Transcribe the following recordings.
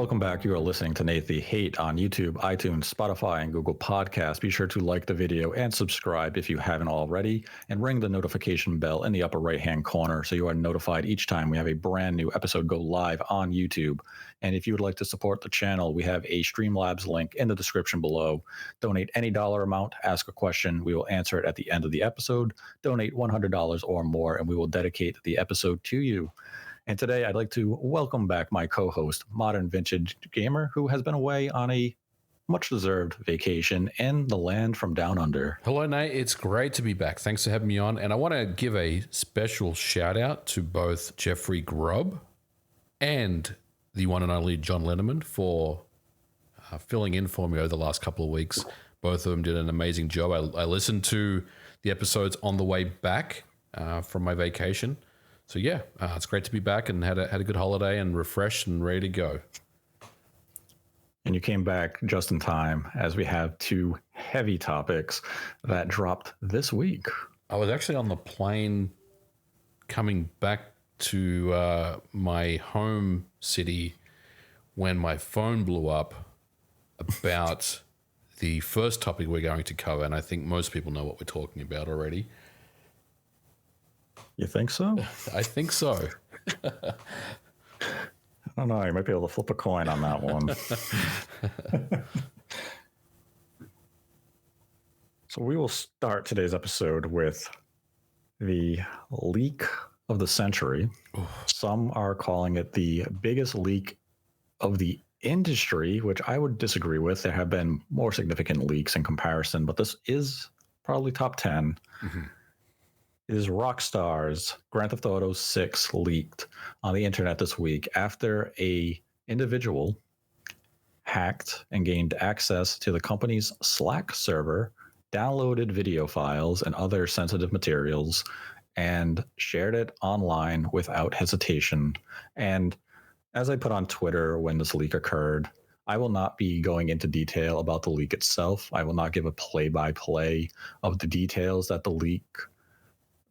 Welcome back. You are listening to Nate the Hate on YouTube, iTunes, Spotify, and Google Podcasts. Be sure to like the video and subscribe if you haven't already, and ring the notification bell in the upper right-hand corner so you are notified each time we have a brand new episode go live on YouTube. And if you would like to support the channel, we have a StreamLabs link in the description below. Donate any dollar amount, ask a question, we will answer it at the end of the episode. Donate $100 or more, and we will dedicate the episode to you. And today I'd like to welcome back my co-host, Modern Vintage Gamer, who has been away on a much-deserved vacation in the land from down under. Hello, Nate. It's great to be back. Thanks for having me on. And I want to give a special shout-out to both Jeffrey Grubb and the one and only John Linneman for filling in for me over the last couple of weeks. Both of them did an amazing job. I listened to the episodes on the way back from my vacation. So yeah, it's great to be back and had a good holiday and refreshed and ready to go. And you came back just in time as we have two heavy topics that dropped this week. I was actually on the plane coming back to my home city when my phone blew up about the first topic we're going to cover. And I think most people know what we're talking about already. You think so? I think so. I don't know. You might be able to flip a coin on that one. So we will start today's episode with the leak of the century. Some are calling it the biggest leak of the industry, which I would disagree with. There have been more significant leaks in comparison, but this is probably top 10. Mm-hmm. Is Rockstar's Grand Theft Auto 6 leaked on the internet this week after a individual hacked and gained access to the company's Slack server, downloaded video files and other sensitive materials, and shared it online without hesitation. And as I put on Twitter when this leak occurred, I will not be going into detail about the leak itself. I will not give a play-by-play of the details that the leak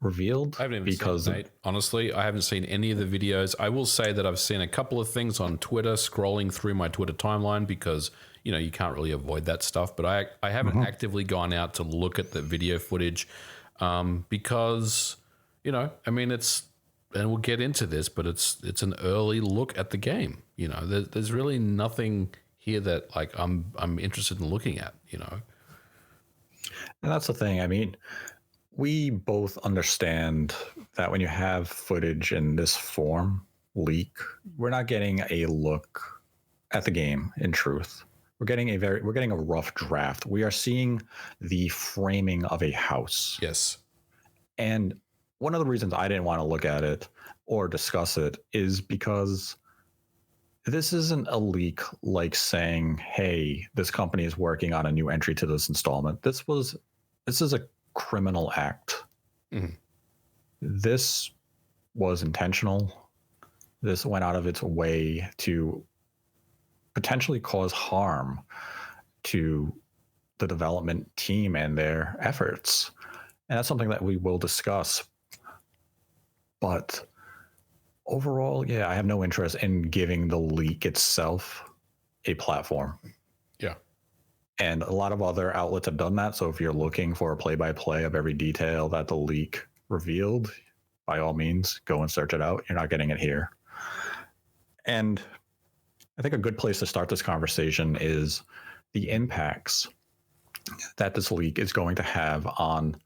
revealed. I haven't even seen it, Nate. Honestly, I haven't seen any of the videos. I will say that I've seen a couple of things on Twitter, scrolling through my Twitter timeline because, you know, you can't really avoid that stuff. But I haven't actively gone out to look at the video footage because, you know, I mean, and we'll get into this, but it's an early look at the game. You know, there's really nothing here that like I'm interested in looking at, you know. And that's the thing. I mean, we both understand that when you have footage in this form, leak, we're not getting a look at the game in truth. We're getting a rough draft. We are seeing the framing of a house. Yes. And one of the reasons I didn't want to look at it or discuss it is because this isn't a leak like saying, hey, this company is working on a new entry to this installment. This is a criminal act. Mm-hmm. This was intentional. This went out of its way to potentially cause harm to the development team and their efforts. And that's something that we will discuss. But overall, yeah, I have no interest in giving the leak itself a platform. Yeah. And a lot of other outlets have done that. So if you're looking for a play-by-play of every detail that the leak revealed, by all means, go and search it out. You're not getting it here. And I think a good place to start this conversation is the impacts that this leak is going to have on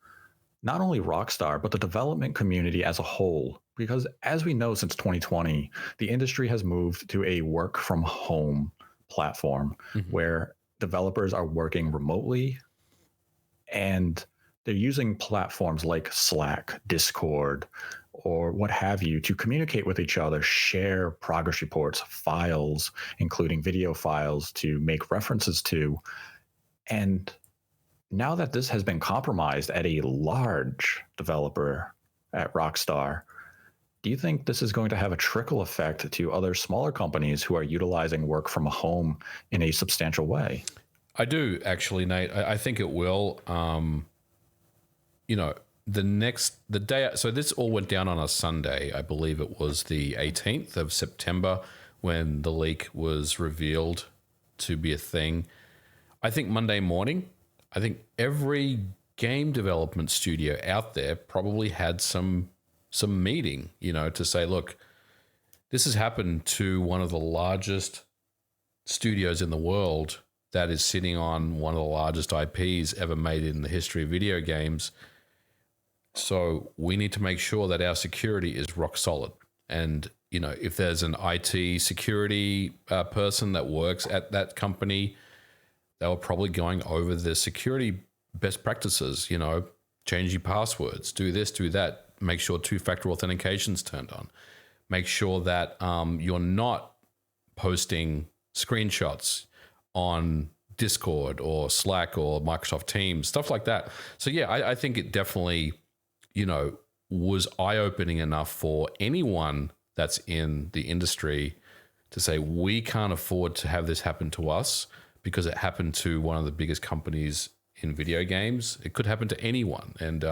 not only Rockstar, but the development community as a whole. Because as we know, since 2020, the industry has moved to a work-from-home platform where developers are working remotely, and they're using platforms like Slack, Discord, or what have you to communicate with each other, share progress reports, files, including video files to make references to. And now that this has been compromised at a large developer at Rockstar, do you think this is going to have a trickle effect to other smaller companies who are utilizing work from home in a substantial way? I do, actually, Nate. I think it will. You know, the day, so this all went down on a Sunday. I believe it was the 18th of September when the leak was revealed to be a thing. I think Monday morning, I think every game development studio out there probably had some meeting, to say, look, this has happened to one of the largest studios in the world that is sitting on one of the largest IPs ever made in the history of video games. So we need to make sure that our security is rock solid. And, if there's an IT security person that works at that company, they were probably going over the security best practices, change your passwords, do this, do that, make sure two-factor authentication's turned on, make sure that you're not posting screenshots on Discord or Slack or Microsoft Teams, stuff like that. So yeah, I think it definitely, was eye-opening enough for anyone that's in the industry to say, we can't afford to have this happen to us because it happened to one of the biggest companies in video games. It could happen to anyone. And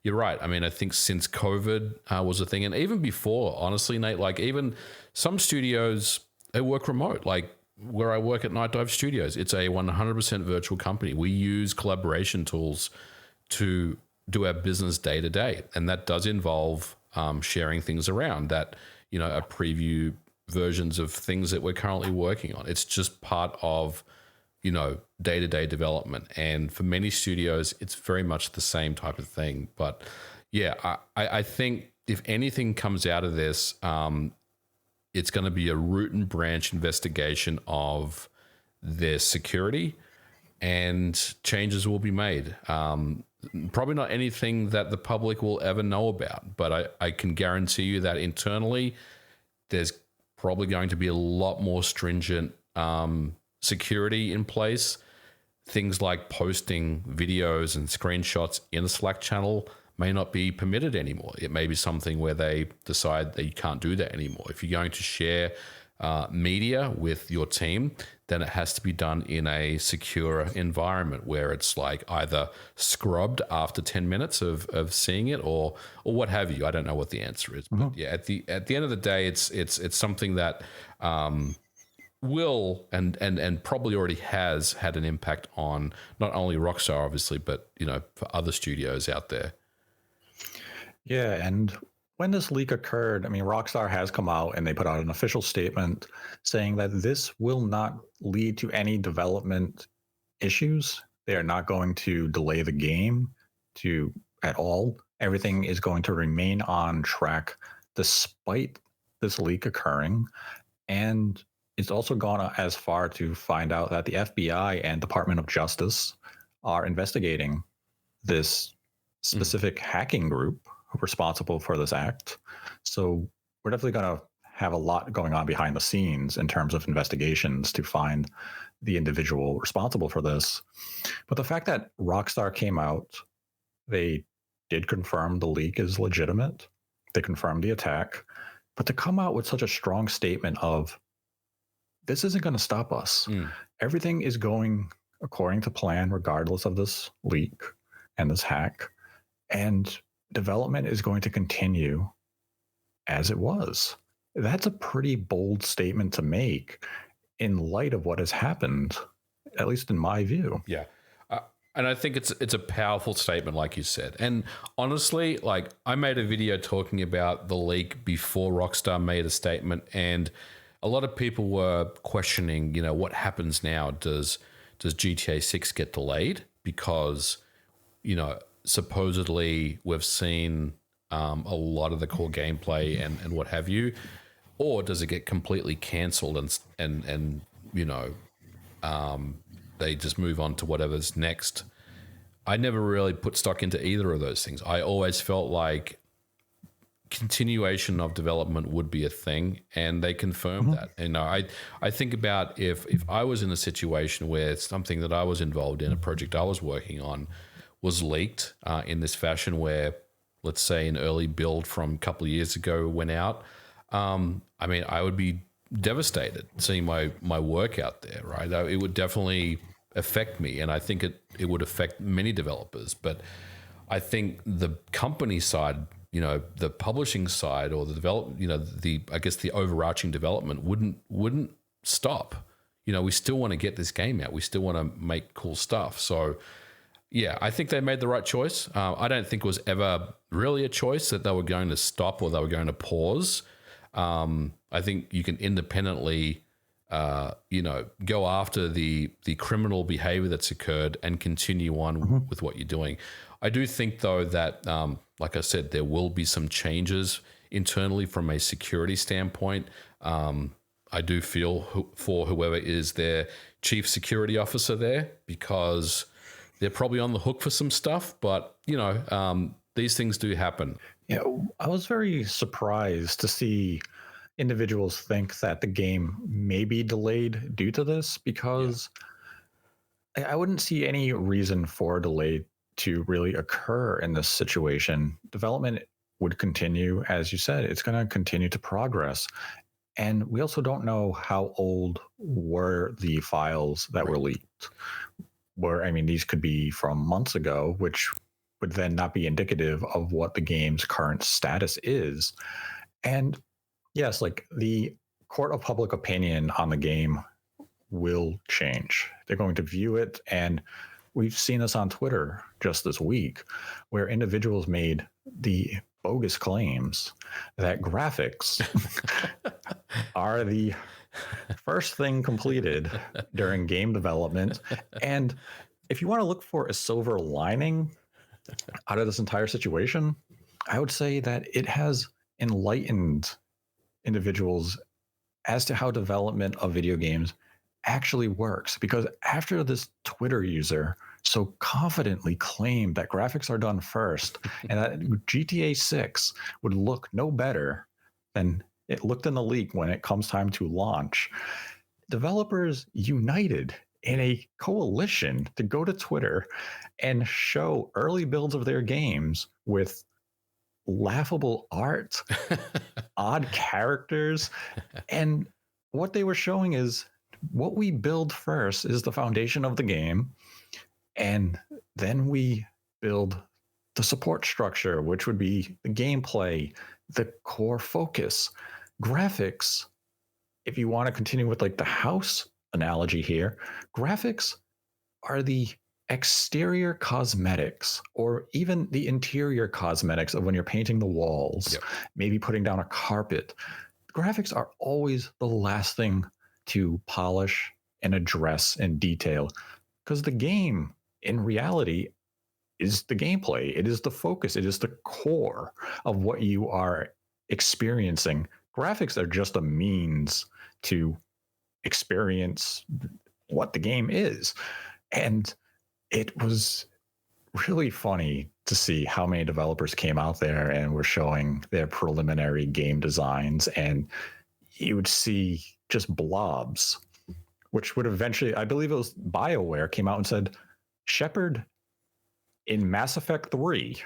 you're right. I mean, I think since COVID was a thing, and even before, honestly, Nate, like even some studios, they work remote. Like where I work at Night Dive Studios, it's a 100% virtual company. We use collaboration tools to do our business day to day. And that does involve sharing things around that, are preview versions of things that we're currently working on. It's just part of, day-to-day development. And for many studios, it's very much the same type of thing. But yeah, I think if anything comes out of this, it's going to be a root and branch investigation of their security, and changes will be made. Probably not anything that the public will ever know about, but I can guarantee you that internally, there's probably going to be a lot more stringent security in place. Things like posting videos and screenshots in a Slack channel may not be permitted anymore. It may be something where they decide that you can't do that anymore. If you're going to share media with your team, then it has to be done in a secure environment where it's like either scrubbed after 10 minutes of seeing it or what have you. I don't know what the answer is. But yeah, at the end of the day, it's something that will and probably already has had an impact on not only Rockstar, obviously, but for other studios out there. Yeah, and when this leak occurred, I mean, Rockstar has come out and they put out an official statement saying that this will not lead to any development issues. They are not going to delay the game at all. Everything is going to remain on track despite this leak occurring. And it's also gone as far to find out that the FBI and Department of Justice are investigating this specific hacking group responsible for this act. So we're definitely going to have a lot going on behind the scenes in terms of investigations to find the individual responsible for this. But the fact that Rockstar came out, they did confirm the leak is legitimate. They confirmed the attack. But to come out with such a strong statement of, this isn't going to stop us. Everything is going according to plan, regardless of this leak and this hack. And development is going to continue as it was. That's a pretty bold statement to make in light of what has happened, at least in my view. Yeah. And I think it's a powerful statement, like you said. And honestly, like I made a video talking about the leak before Rockstar made a statement, and a lot of people were questioning, what happens now? Does GTA 6 get delayed? Because, supposedly we've seen a lot of the core gameplay and what have you, or does it get completely cancelled and they just move on to whatever's next? I never really put stock into either of those things. I always felt like continuation of development would be a thing, and they confirmed that. And I think about if I was in a situation where something that I was involved in, a project I was working on, was leaked in this fashion where, let's say, an early build from a couple of years ago went out, I mean, I would be devastated seeing my work out there, right? It would definitely affect me, and I think it would affect many developers. But I think the company side, the publishing side or the develop, I guess the overarching development wouldn't stop. We still want to get this game out. We still want to make cool stuff. So yeah, I think they made the right choice. I don't think it was ever really a choice that they were going to stop or they were going to pause. I think you can independently, go after the criminal behavior that's occurred and continue on with what you're doing. I do think, though, that, like I said, there will be some changes internally from a security standpoint. I do feel for whoever is their chief security officer there, because they're probably on the hook for some stuff, but these things do happen. Yeah, I was very surprised to see individuals think that the game may be delayed due to this, because I wouldn't see any reason for a delay to really occur in this situation. Development would continue, as you said, it's going to continue to progress. And we also don't know how old were the files that were leaked. These could be from months ago, which would then not be indicative of what the game's current status is. And yes, like the court of public opinion on the game will change. They're going to view it, and we've seen this on Twitter just this week, where individuals made the bogus claims that graphics are the first thing completed during game development. And if you want to look for a silver lining out of this entire situation, I would say that it has enlightened individuals as to how development of video games actually works. Because after this Twitter user so confidently claimed that graphics are done first and that GTA 6 would look no better than it looked in the leak when it comes time to launch, developers united in a coalition to go to Twitter and show early builds of their games with laughable art, odd characters. And what they were showing is what we build first is the foundation of the game. And then we build the support structure, which would be the gameplay, the core focus. Graphics, if you want to continue with like the house analogy here, graphics are the exterior cosmetics or even the interior cosmetics of when you're painting the walls, maybe putting down a carpet. Graphics are always the last thing to polish and address in detail, because the game in reality is the gameplay. It is the focus. It is the core of what you are experiencing. Graphics are just a means to experience what the game is. And it was really funny to see how many developers came out there and were showing their preliminary game designs, and you would see just blobs, which would eventually, I believe it was BioWare, came out and said, Shepard in Mass Effect 3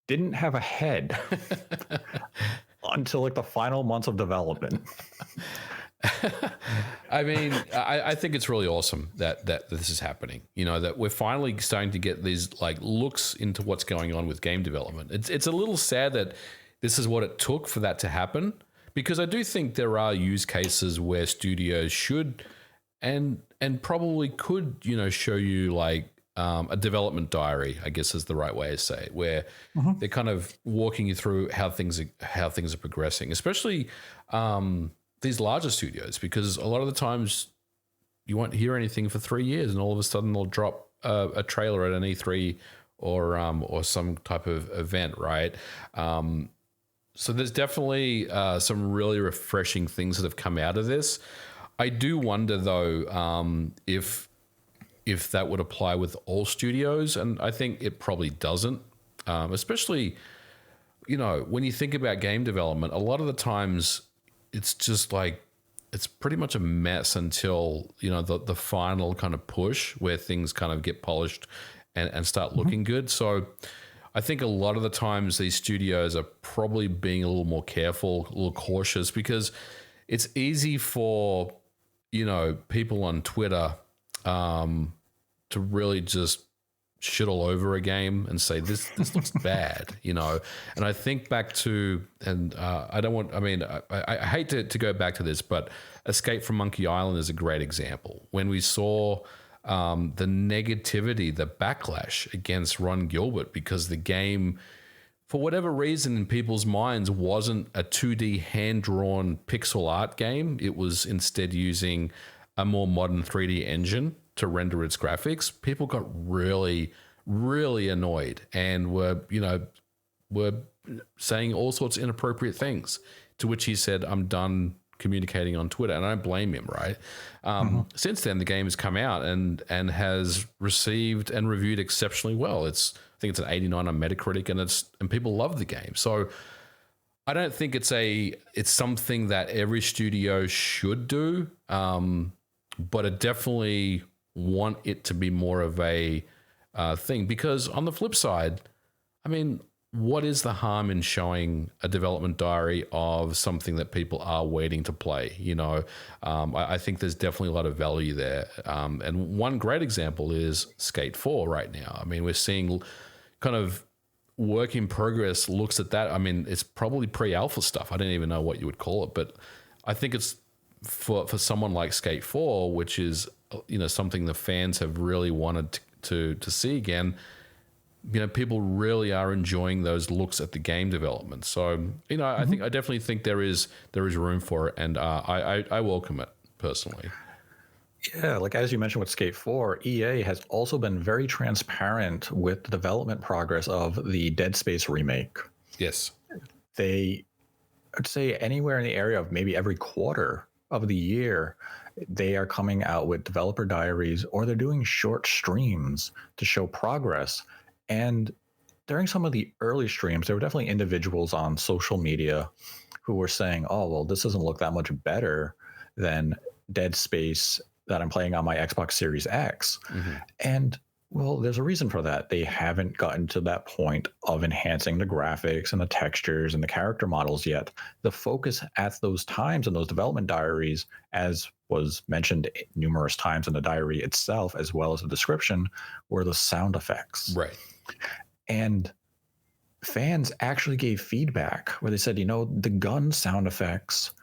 didn't have a head until like the final months of development. I think it's really awesome that this is happening. That we're finally starting to get these like looks into what's going on with game development. It's a little sad that this is what it took for that to happen, because I do think there are use cases where studios should and probably could, show you like a development diary, I guess is the right way to say it, where they're kind of walking you through how things are progressing, especially these larger studios, because a lot of the times you won't hear anything for 3 years, and all of a sudden they'll drop a trailer at an E3 or some type of event, right? So there's definitely some really refreshing things that have come out of this. I do wonder though if that would apply with all studios, and I think it probably doesn't. Especially, when you think about game development, a lot of the times it's just like it's pretty much a mess until the final kind of push where things kind of get polished and start looking good. So I think a lot of the times these studios are probably being a little more careful, a little cautious, because it's easy for people on Twitter to really just shit all over a game and say this looks bad, you know. And I think back to, and I don't want, I mean, I hate to go back to this, but Escape from Monkey Island is a great example. When we saw the negativity, the backlash against Ron Gilbert because the game, for whatever reason in people's minds, wasn't a 2D hand-drawn pixel art game. It was instead using a more modern 3D engine to render its graphics. People got really, really annoyed and were saying all sorts of inappropriate things, to which he said, I'm done communicating on Twitter. And I don't blame him, right? Since then, the game has come out and has received and reviewed exceptionally well. I think it's an 89 on Metacritic, and people love the game. So I don't think it's something that every studio should do, but I definitely want it to be more of a thing, because on the flip side, I mean, what is the harm in showing a development diary of something that people are waiting to play? You know, I think there's definitely a lot of value there. And one great example is Skate 4 right now. I mean, we're seeing kind of work in progress looks at that. I mean, it's probably pre-alpha stuff. I don't even know what you would call it, but I think it's for someone like Skate 4, which is, you know, something the fans have really wanted to see again. You know, people really are enjoying those looks at the game development. So, you know, I definitely think there is room for it, and I welcome it personally. Yeah, like as you mentioned with Skate 4, EA has also been very transparent with the development progress of the Dead Space remake. Yes. I'd say anywhere in the area of maybe every quarter of the year, they are coming out with developer diaries, or they're doing short streams to show progress. And during some of the early streams, there were definitely individuals on social media who were saying, oh, well, this doesn't look that much better than Dead Space that I'm playing on my Xbox Series X. And, well, there's a reason for that. They haven't gotten to that point of enhancing the graphics and the textures and the character models yet. The focus at those times in those development diaries, as was mentioned numerous times in the diary itself, as well as the description, were the sound effects. Right. And fans actually gave feedback where they said, you know, the gun sound effects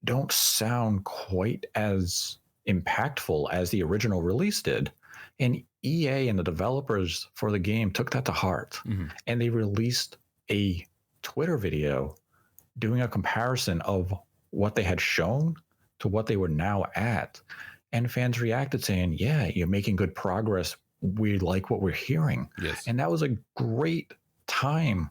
don't sound quite as impactful as the original release did. And EA and the developers for the game took that to heart. And they released a Twitter video doing a comparison of what they had shown to what they were now at. And fans reacted saying, yeah, you're making good progress. We like what we're hearing. Yes. And that was a great time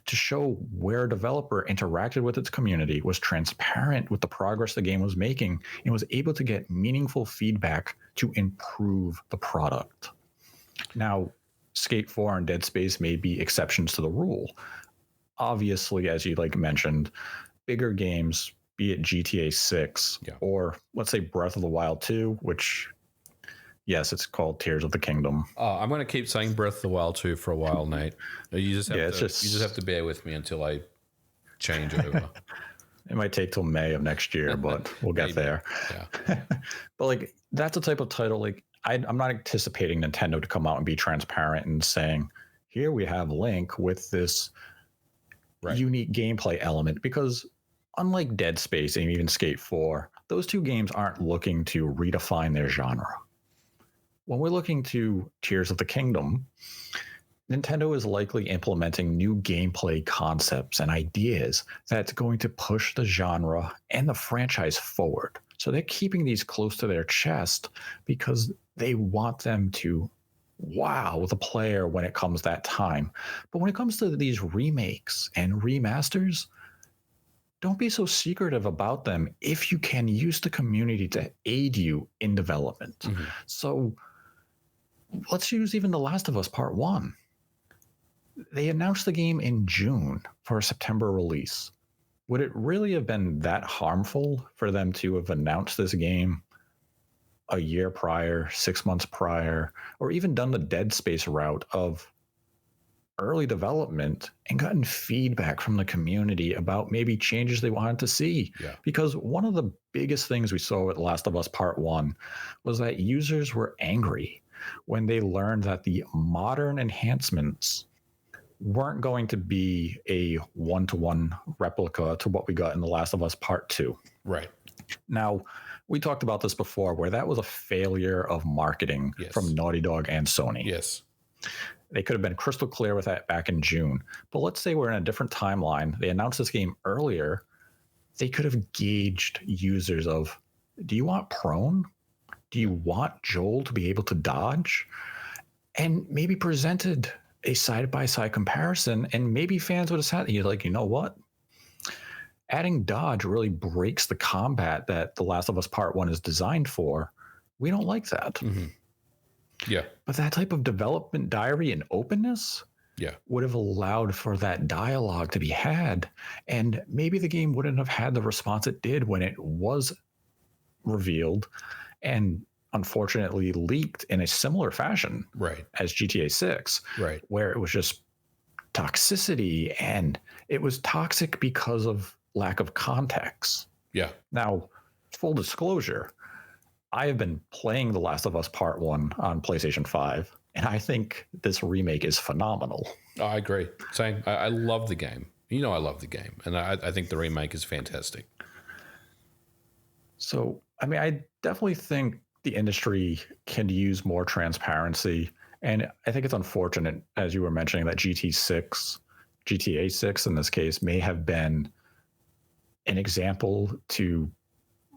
to show where a developer interacted with its community, was transparent with the progress the game was making, and was able to get meaningful feedback to improve the product. Now, Skate 4 and Dead Space may be exceptions to the rule. Obviously, as you mentioned, bigger games, be it GTA 6 or let's say Breath of the Wild 2, which, yes, it's called Tears of the Kingdom. I'm going to keep saying Breath of the Wild 2 for a while, Nate. You just have to bear with me until I change over. It might take till May of next year, but we'll get there. Yeah. But that's a type of title. I'm not anticipating Nintendo to come out and be transparent and saying, here we have Link with this unique gameplay element, because unlike Dead Space and even Skate 4, those two games aren't looking to redefine their genre. When we're looking to Tears of the Kingdom, Nintendo is likely implementing new gameplay concepts and ideas that's going to push the genre and the franchise forward. So they're keeping these close to their chest because they want them to wow the player when it comes that time. But when it comes to these remakes and remasters, don't be so secretive about them if you can use the community to aid you in development. So let's use even The Last of Us Part 1. They announced the game in June for a September release. Would it really have been that harmful for them to have announced this game a year prior, 6 months prior, or even done the Dead Space route of early development and gotten feedback from the community about maybe changes they wanted to see? Because one of the biggest things we saw with Last of Us Part 1 was that users were angry when they learned that the modern enhancements weren't going to be a one-to-one replica to what we got in The Last of Us Part 2. Right. Now, we talked about this before, where that was a failure of marketing from Naughty Dog and Sony. Yes. They could have been crystal clear with that back in June. But let's say we're in a different timeline. They announced this game earlier. They could have gauged users of, do you want prone? Do you want Joel to be able to dodge? And maybe presented a side-by-side comparison, and maybe fans would have said, you're like, you know what? Adding dodge really breaks the combat that The Last of Us Part 1 is designed for. We don't like that. Mm-hmm. Yeah. But that type of development diary and openness would have allowed for that dialogue to be had. And maybe the game wouldn't have had the response it did when it was revealed and unfortunately leaked in a similar fashion as GTA 6, where it was just toxicity, and it was toxic because of lack of context. Yeah. Now, full disclosure, I have been playing The Last of Us Part 1 on PlayStation 5, and I think this remake is phenomenal. I agree. Same. I love the game. You know I love the game, and I think the remake is fantastic. So, I mean, I definitely think the industry can use more transparency, and I think it's unfortunate, as you were mentioning, that GTA 6 in this case may have been an example to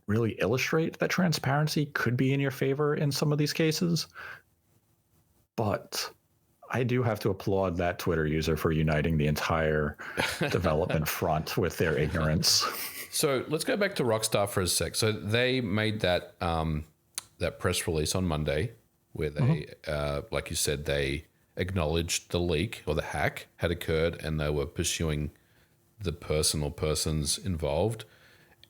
really illustrate that transparency could be in your favor in some of these cases. But I do have to applaud that Twitter user for uniting the entire development front with their ignorance. So let's go back to Rockstar for a sec. So they made that that press release on Monday where they, like you said, they acknowledged the leak or the hack had occurred, and they were pursuing the person or persons involved,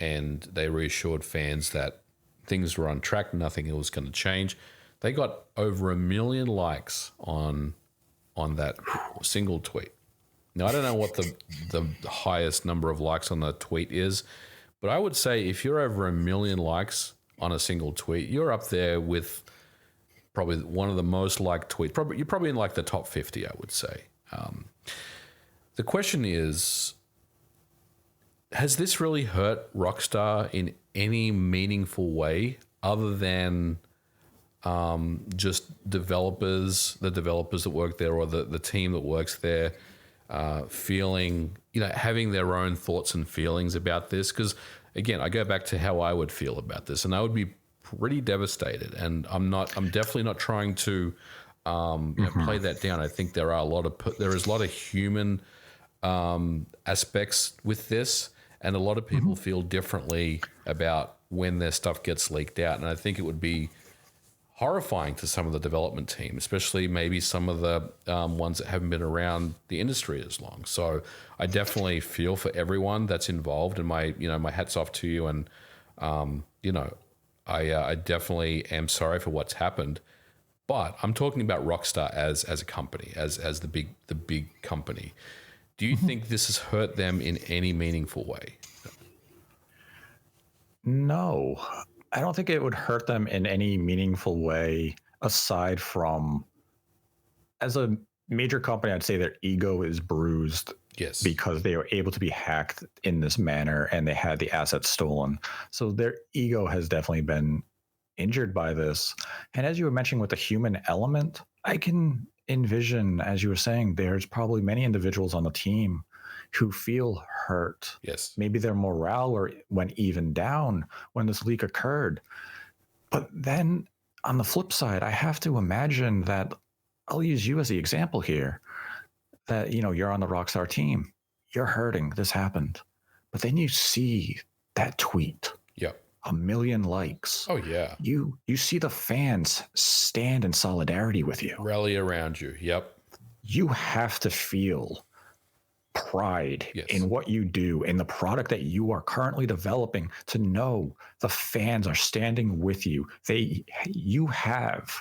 and they reassured fans that things were on track, nothing was going to change. They got over 1 million likes on that single tweet. Now, I don't know what the highest number of likes on the tweet is, but I would say if you're over 1 million likes on a single tweet, you're up there with probably one of the most liked tweets. You're probably in like the top 50, I would say. The question is, has this really hurt Rockstar in any meaningful way other than just the developers that work there, or the team that works there feeling, having their own thoughts and feelings about this? Because again, I go back to how I would feel about this, and I would be pretty devastated. And I'm definitely not trying to play that down. I think there is a lot of human aspects with this, and a lot of people feel differently about when their stuff gets leaked out. And I think it would be horrifying to some of the development team, especially maybe some of the ones that haven't been around the industry as long. So I definitely feel for everyone that's involved, and my hat's off to you. And I definitely am sorry for what's happened. But I'm talking about Rockstar as a company, as the big company. Do you think this has hurt them in any meaningful way? No, I don't think it would hurt them in any meaningful way, aside from, as a major company, I'd say their ego is bruised. Yes. Because they were able to be hacked in this manner and they had the assets stolen. So their ego has definitely been injured by this. And as you were mentioning with the human element, I can envision, as you were saying, there's probably many individuals on the team who feel hurt. Yes. Maybe their morale went even down when this leak occurred. But then on the flip side, I have to imagine that, I'll use you as the example here, that, you're on the Rockstar team, you're hurting, this happened. But then you see that tweet. Yep. 1 million likes. Oh, yeah. You see the fans stand in solidarity with you. Rally around you. Yep. You have to feel pride in what you do, in the product that you are currently developing, to know the fans are standing with you. You have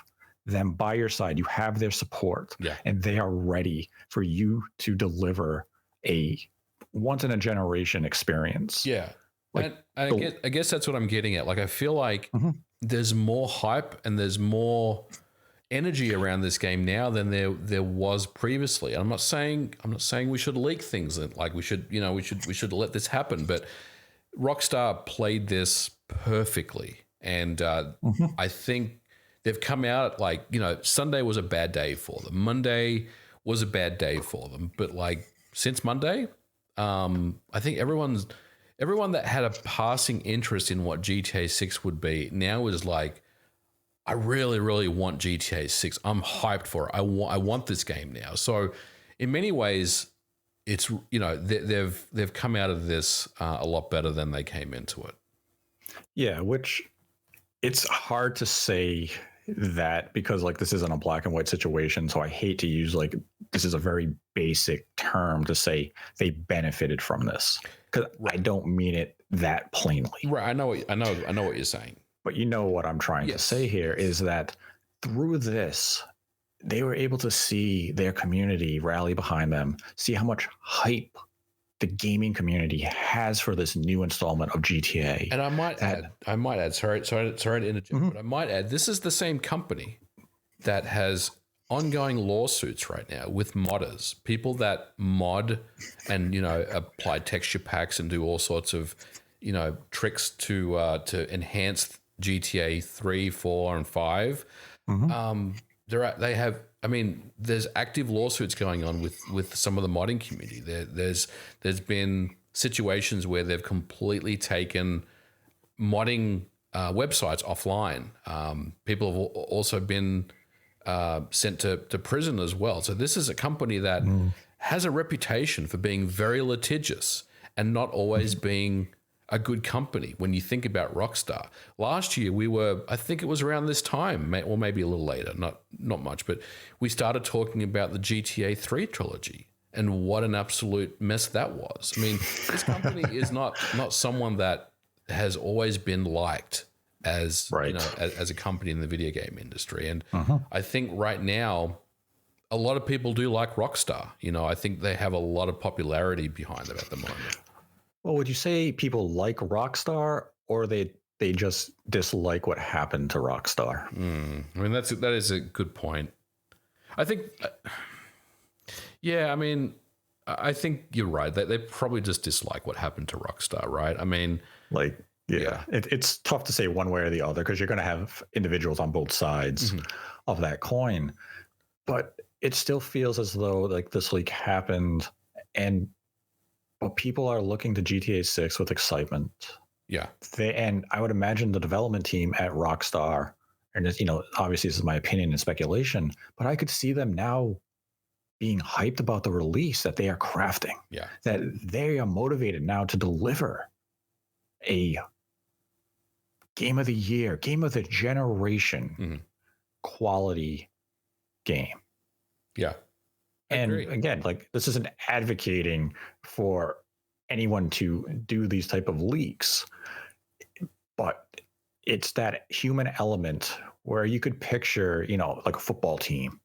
them by your side. You have their support, and they are ready for you to deliver a once-in-a-generation experience. Yeah. I guess that's what I'm getting at. Like, I feel like there's more hype and there's more energy around this game now than there was previously. And I'm not saying we should leak things, and like we should let this happen, but Rockstar played this perfectly, and I think they've come out like, Sunday was a bad day for them, Monday was a bad day for them, but like since Monday, I think everyone that had a passing interest in what GTA 6 would be now is like, I really, really want GTA 6. I'm hyped for it. I want this game now. So in many ways, it's, they've come out of this a lot better than they came into it. Yeah, which it's hard to say that because like this isn't a black and white situation. So I hate to use like, this is a very basic term to say they benefited from this, because I don't mean it that plainly. Right. I know what you're saying. But you know what I'm trying to say here is that through this, they were able to see their community rally behind them, see how much hype the gaming community has for this new installment of GTA. And I might add, sorry to interject, but I might add, this is the same company that has ongoing lawsuits right now with modders, people that mod and, apply texture packs and do all sorts of, tricks to enhance GTA 3, 4, and 5. There's active lawsuits going on with some of the modding community. There's been situations where they've completely taken modding websites offline. People have also been sent to prison as well. So this is a company that has a reputation for being very litigious and not always being a good company when you think about Rockstar. Last year I think it was around this time, or maybe a little later, not much, but we started talking about the GTA 3 trilogy and what an absolute mess that was. I mean, this company is not someone that has always been liked as as a company in the video game industry. And I think right now a lot of people do like Rockstar. I think they have a lot of popularity behind them at the moment. Well, would you say people like Rockstar, or they just dislike what happened to Rockstar? I mean, that is a good point. I think, I think you're right. They probably just dislike what happened to Rockstar, right? I mean, it's tough to say one way or the other because you're going to have individuals on both sides of that coin. But it still feels as though like this leak happened, but people are looking to GTA 6 with excitement. Yeah. And I would imagine the development team at Rockstar, and obviously this is my opinion and speculation, but I could see them now being hyped about the release that they are crafting. Yeah. That they are motivated now to deliver a game of the year, game of the generation quality game. Yeah. And again, like this isn't advocating for anyone to do these type of leaks, but it's that human element where you could picture, like a football team.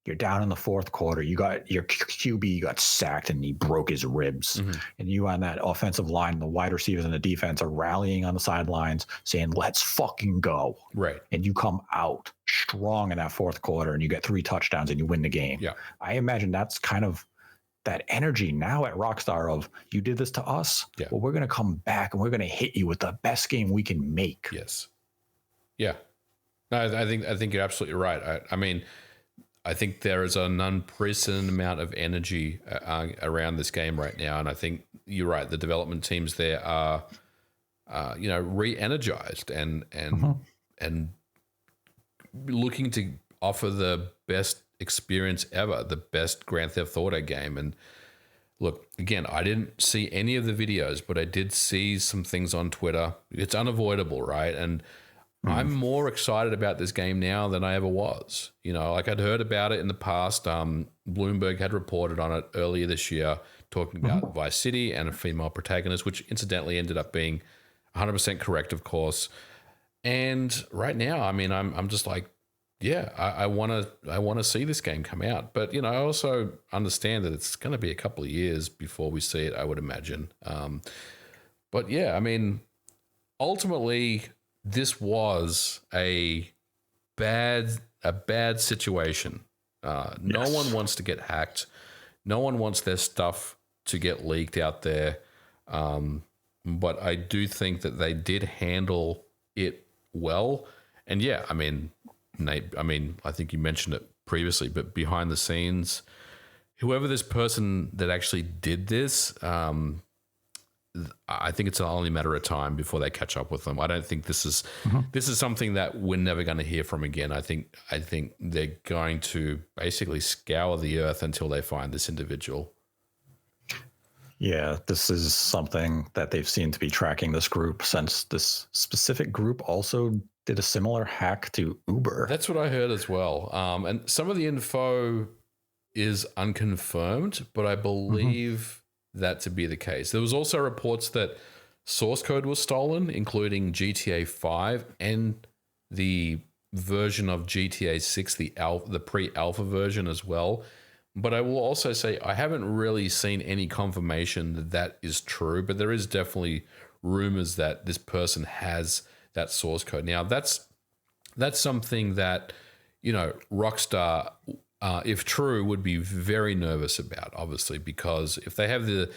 You're down in the fourth quarter. You got your QB got sacked and he broke his ribs. And you on that offensive line, the wide receivers and the defense are rallying on the sidelines saying, let's fucking go. Right. And you come out strong in that fourth quarter and you get 3 touchdowns and you win the game. Yeah. I imagine that's kind of that energy now at Rockstar of, you did this to us. Yeah. Well, we're going to come back and we're going to hit you with the best game we can make. Yes. Yeah. No, I think you're absolutely right. I think there is an unprecedented amount of energy around this game right now, and I think you're right. The development teams there are, re-energized and looking to offer the best experience ever, the best Grand Theft Auto game. And look, again, I didn't see any of the videos, but I did see some things on Twitter. It's unavoidable, right? And I'm more excited about this game now than I ever was. Like I'd heard about it in the past. Bloomberg had reported on it earlier this year, talking about Vice City and a female protagonist, which incidentally ended up being 100% correct, of course. And right now, I'm just like, I want to see this game come out. But I also understand that it's going to be a couple of years before we see it, I would imagine. But yeah, ultimately, this was a bad a bad situation. No one wants to get hacked. No one wants their stuff to get leaked out there. But I do think that they did handle it well. And yeah, I mean, Nate, I think you mentioned it previously, but behind the scenes, whoever this person that actually did this, I think it's only a matter of time before they catch up with them. I don't think this is something that we're never going to hear from again. I think they're going to basically scour the earth until they find this individual. Yeah, this is something that they've seemed to be tracking this group since this specific group also did a similar hack to Uber. That's what I heard as well. And some of the info is unconfirmed, but I believe that to be the case. There was also reports that source code was stolen, including GTA 5 and the version of GTA 6, the pre-alpha version as well. But I will also say I haven't really seen any confirmation that that is true, but there is definitely rumors that this person has that source code. Now, that's something that, Rockstar, if true, would be very nervous about, obviously, because if they have the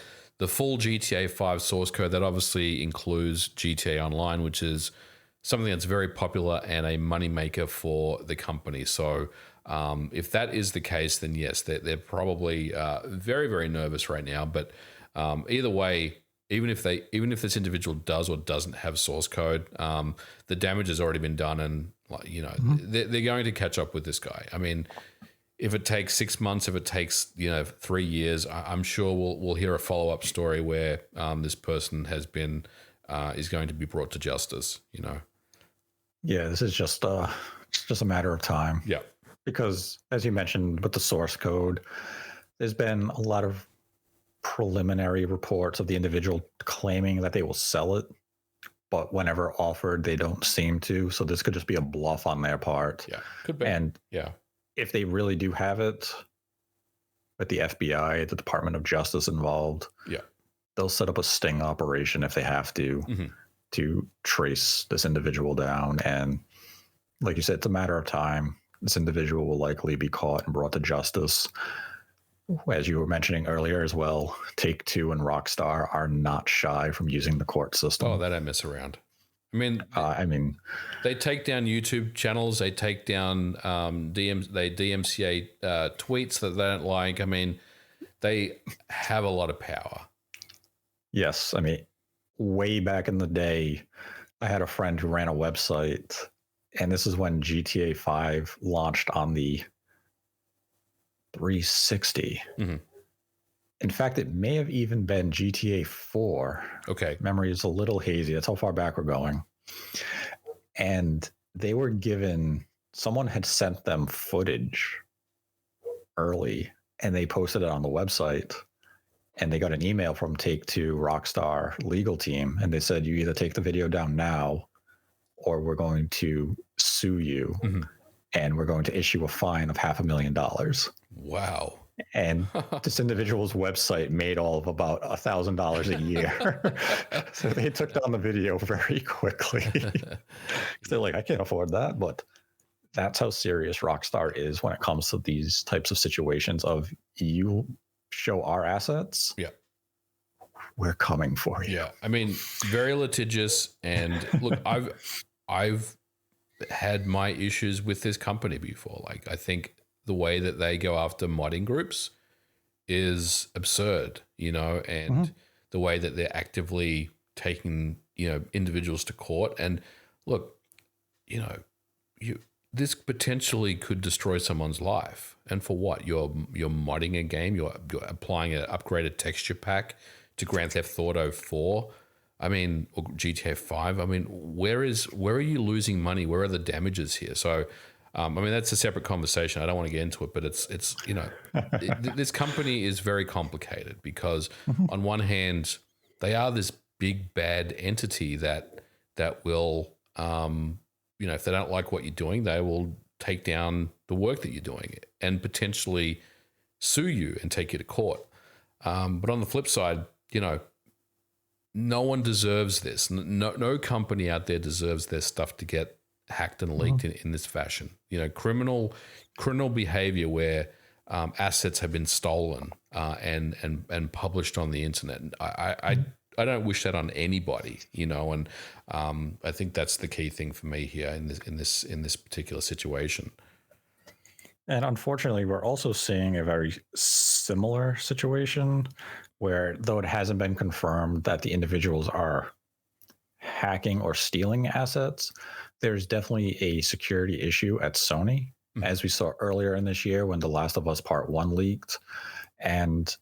full GTA 5 source code, that obviously includes GTA Online, which is something that's very popular and a moneymaker for the company. So if that is the case, then yes, they're probably very, very nervous right now. But either way, even if this individual does or doesn't have source code, the damage has already been done, and they're going to catch up with this guy. I mean, if it takes 6 months, if it takes 3 years, I'm sure we'll hear a follow-up story where this person has been is going to be brought to justice. Yeah, this is just a matter of time. Yeah, because as you mentioned with the source code, there's been a lot of preliminary reports of the individual claiming that they will sell it, but whenever offered, they don't seem to. So this could just be a bluff on their part. Yeah, could be. And if they really do have it, with the FBI, the Department of Justice involved, they'll set up a sting operation if they have to trace this individual down. And like you said, it's a matter of time. This individual will likely be caught and brought to justice. As you were mentioning earlier as well, Take-Two and Rockstar are not shy from using the court system. Oh, they don't mess around. I mean, they take down YouTube channels. They take down they DMCA tweets that they don't like. I mean, they have a lot of power. Yes, I mean, way back in the day, I had a friend who ran a website, and this is when GTA 5 launched on the 360. In fact, it may have even been GTA 4. Okay. Memory is a little hazy. That's how far back we're going. And they were someone had sent them footage early, and they posted it on the website. And they got an email from Take-Two Rockstar legal team, and they said, you either take the video down now, or we're going to sue you, and we're going to issue a fine of $500,000. Wow. And this individual's website made all of about $1,000 a year. So they took down the video very quickly. They're like, I can't afford that. But that's how serious Rockstar is when it comes to these types of situations of you show our assets. Yeah. We're coming for you. Yeah. I mean, very litigious. And look, I've had my issues with this company before. Like, I think the way that they go after modding groups is absurd, and the way that they're actively taking, individuals to court. And look, this potentially could destroy someone's life. And for what? You're modding a game, you're applying an upgraded texture pack to Grand Theft Auto 4. I mean, or GTA 5. I mean, where are you losing money? Where are the damages here? So, I mean, that's a separate conversation. I don't want to get into it, but it's this company is very complicated because on one hand, they are this big bad entity that will, if they don't like what you're doing, they will take down the work that you're doing and potentially sue you and take you to court. But on the flip side, no one deserves this. No company out there deserves their stuff to get hacked and leaked in this fashion. You know, criminal behavior where assets have been stolen and published on the internet. I don't wish that on anybody, you know, and I think that's the key thing for me here in this particular situation. And unfortunately, we're also seeing a very similar situation where, though it hasn't been confirmed that the individuals are hacking or stealing assets, there's definitely a security issue at Sony, as we saw earlier in this year when The Last of Us Part 1 leaked. And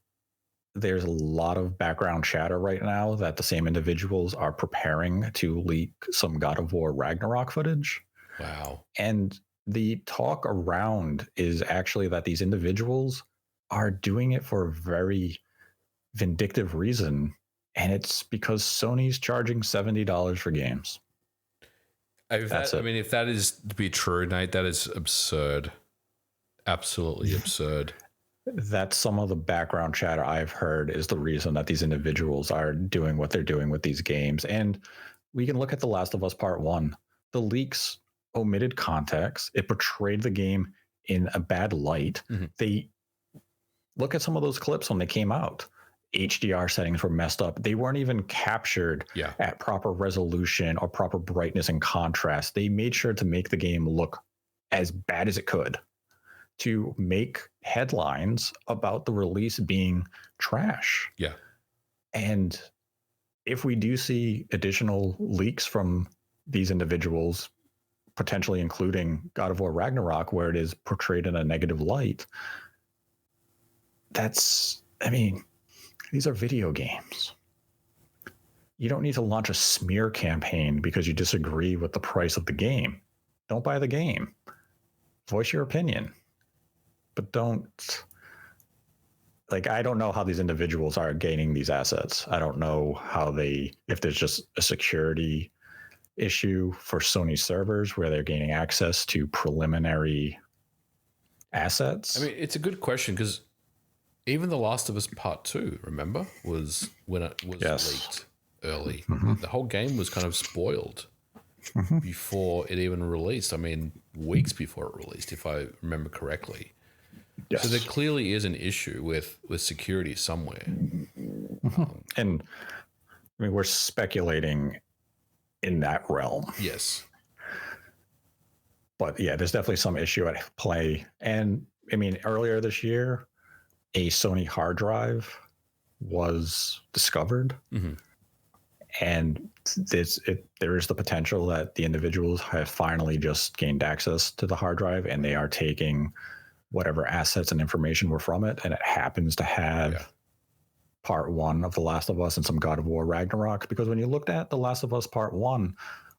there's a lot of background chatter right now that the same individuals are preparing to leak some God of War Ragnarok footage. Wow. And the talk around is actually that these individuals are doing it for a very vindictive reason. And it's because Sony's charging $70 for games. If that is to be true, Nate, that is absurd. Absolutely absurd. That's some of the background chatter I've heard is the reason that these individuals are doing what they're doing with these games. And we can look at The Last of Us Part 1. The leaks omitted context. It portrayed the game in a bad light. They look at some of those clips when they came out. HDR settings were messed up. They weren't even captured at proper resolution or proper brightness and contrast. They made sure to make the game look as bad as it could to make headlines about the release being trash. Yeah. And if we do see additional leaks from these individuals, potentially including God of War Ragnarok, where it is portrayed in a negative light, these are video games. You don't need to launch a smear campaign because you disagree with the price of the game. Don't buy the game. Voice your opinion. But don't... I don't know how these individuals are gaining these assets. I don't know if there's just a security issue for Sony servers where they're gaining access to preliminary assets. I mean, it's a good question because even The Last of Us Part 2, remember, was when it was leaked early. The whole game was kind of spoiled before it even released. I mean, weeks before it released, if I remember correctly. Yes. So there clearly is an issue with security somewhere. And I mean, we're speculating in that realm. Yes. But yeah, there's definitely some issue at play. And I mean, earlier this year, a Sony hard drive was discovered. And there is the potential that the individuals have finally just gained access to the hard drive and they are taking whatever assets and information were from it. And it happens to have Part 1 of The Last of Us and some God of War Ragnarok. Because when you looked at The Last of Us Part 1,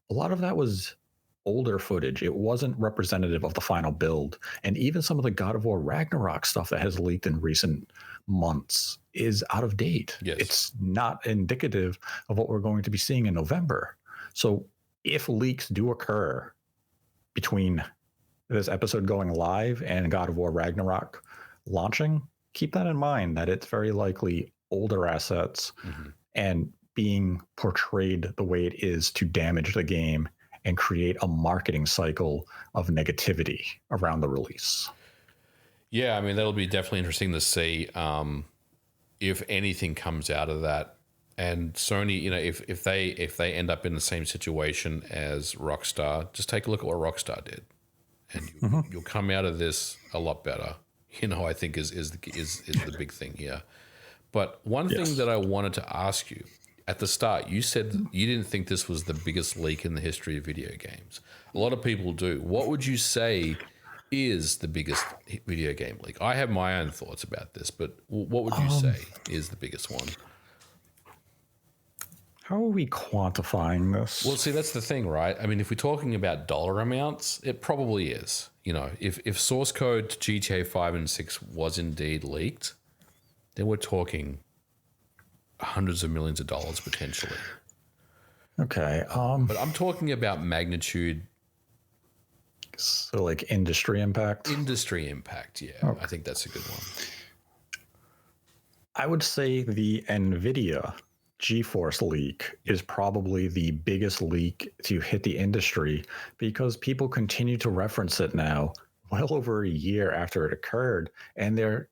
a lot of that was older footage. It wasn't representative of the final build. And even some of the God of War Ragnarok stuff that has leaked in recent months is out of date. Yes. It's not indicative of what we're going to be seeing in November. So if leaks do occur between this episode going live and God of War Ragnarok launching, keep that in mind, that it's very likely older assets and being portrayed the way it is to damage the game and create a marketing cycle of negativity around the release. Yeah, I mean, that'll be definitely interesting to see if anything comes out of that. And Sony, you know, if they end up in the same situation as Rockstar, just take a look at what Rockstar did, and you'll come out of this a lot better. You know, I think is the big thing here. But one thing that I wanted to ask you at the start, you said you didn't think this was the biggest leak in the history of video games. A lot of people do. What would you say is the biggest video game leak? I have my own thoughts about this, but what would you say is the biggest one? How are we quantifying this? Well, see, that's the thing, right? I mean, if we're talking about dollar amounts, it probably is. You know, if source code to GTA 5 and 6 was indeed leaked, then we're talking hundreds of millions of dollars potentially. Okay. But I'm talking about magnitude. So like industry impact? Industry impact, yeah. Okay. I think that's a good one. I would say the Nvidia GeForce leak is probably the biggest leak to hit the industry because people continue to reference it now, well over a year after it occurred, and they're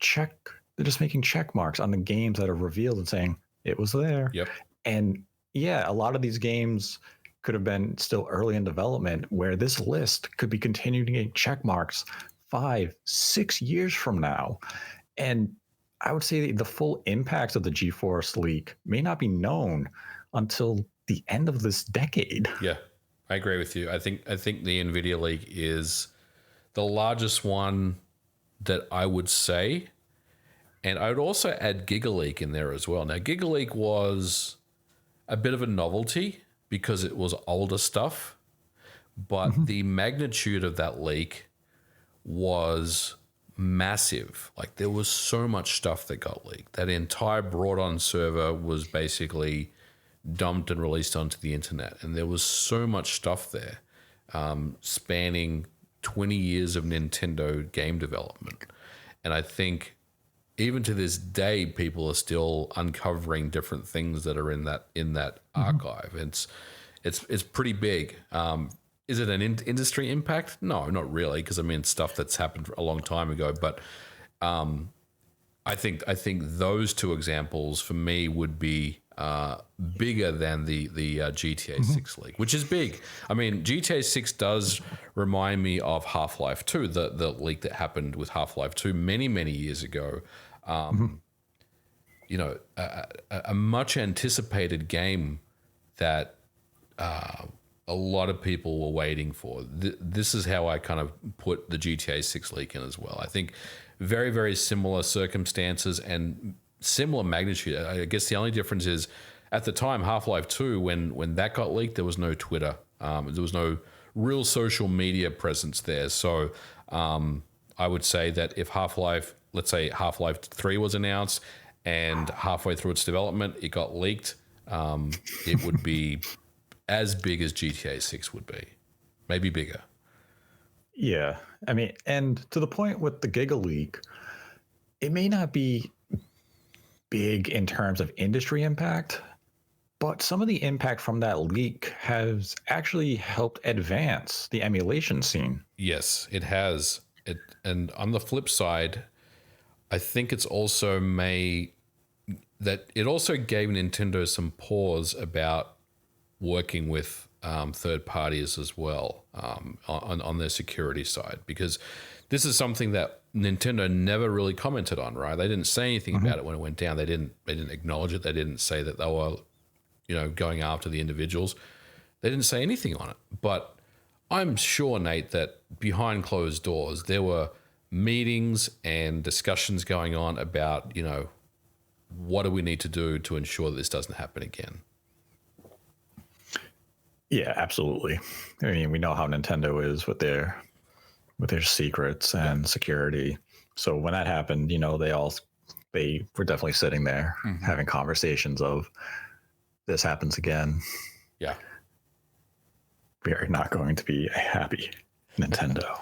just making check marks on the games that are revealed and saying it was there. Yep. And yeah, a lot of these games could have been still early in development, where this list could be continuing to get check marks 5-6 years from now. And I would say the full impact of the GeForce leak may not be known until the end of this decade. Yeah, I agree with you. I think the Nvidia leak is the largest one that I would say, and I would also add GigaLeak in there as well. Now, GigaLeak was a bit of a novelty because it was older stuff, but the magnitude of that leak was massive. Like, there was so much stuff that got leaked. That entire brought-on server was basically dumped and released onto the internet, and there was so much stuff there, spanning 20 years of Nintendo game development. And I think even to this day, people are still uncovering different things that are in that archive. It's pretty big. Is it an industry impact? No, not really, because I mean, it's stuff that's happened a long time ago. But I think those two examples for me would be bigger than the GTA 6 leak, which is big. I mean, GTA 6 does remind me of Half-Life 2, the leak that happened with Half-Life 2 many years ago. You know, a much anticipated game that a lot of people were waiting for. This is how I kind of put the GTA 6 leak in as well. I think very similar circumstances and similar magnitude. I guess the only difference is at the time, Half-Life 2, when that got leaked, there was no Twitter. There was no real social media presence there. So I would say that if let's say Half-Life 3 was announced and halfway through its development, it got leaked, it would be as big as GTA 6 would be, maybe bigger. Yeah. I mean, and to the point with the Giga leak, it may not be big in terms of industry impact, but some of the impact from that leak has actually helped advance the emulation scene. Yes, it has. And on the flip side, I think it also gave Nintendo some pause about working with third parties as well on their security side, because this is something that Nintendo never really commented on, right? They didn't say anything about it when it went down. They didn't acknowledge it. They didn't say that they were, going after the individuals. They didn't say anything on it. But I'm sure, Nate, that behind closed doors, there were meetings and discussions going on about, what do we need to do to ensure that this doesn't happen again? Yeah, absolutely. I mean, we know how Nintendo is with their secrets and security. So when that happened, they were definitely sitting there having conversations of, this happens again. Yeah. We are not going to be a happy Nintendo.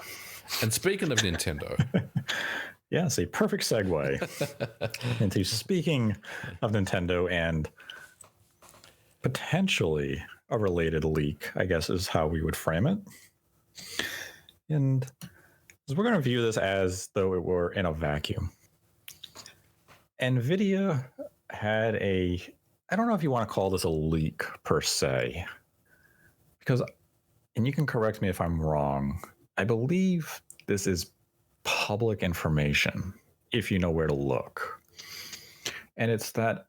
And speaking of Nintendo. Yes, a perfect segue into speaking of Nintendo and potentially a related leak, I guess is how we would frame it. And we're going to view this as though it were in a vacuum. Nvidia had I don't know if you want to call this a leak per se, because, and you can correct me if I'm wrong, I believe this is public information if you know where to look. And it's that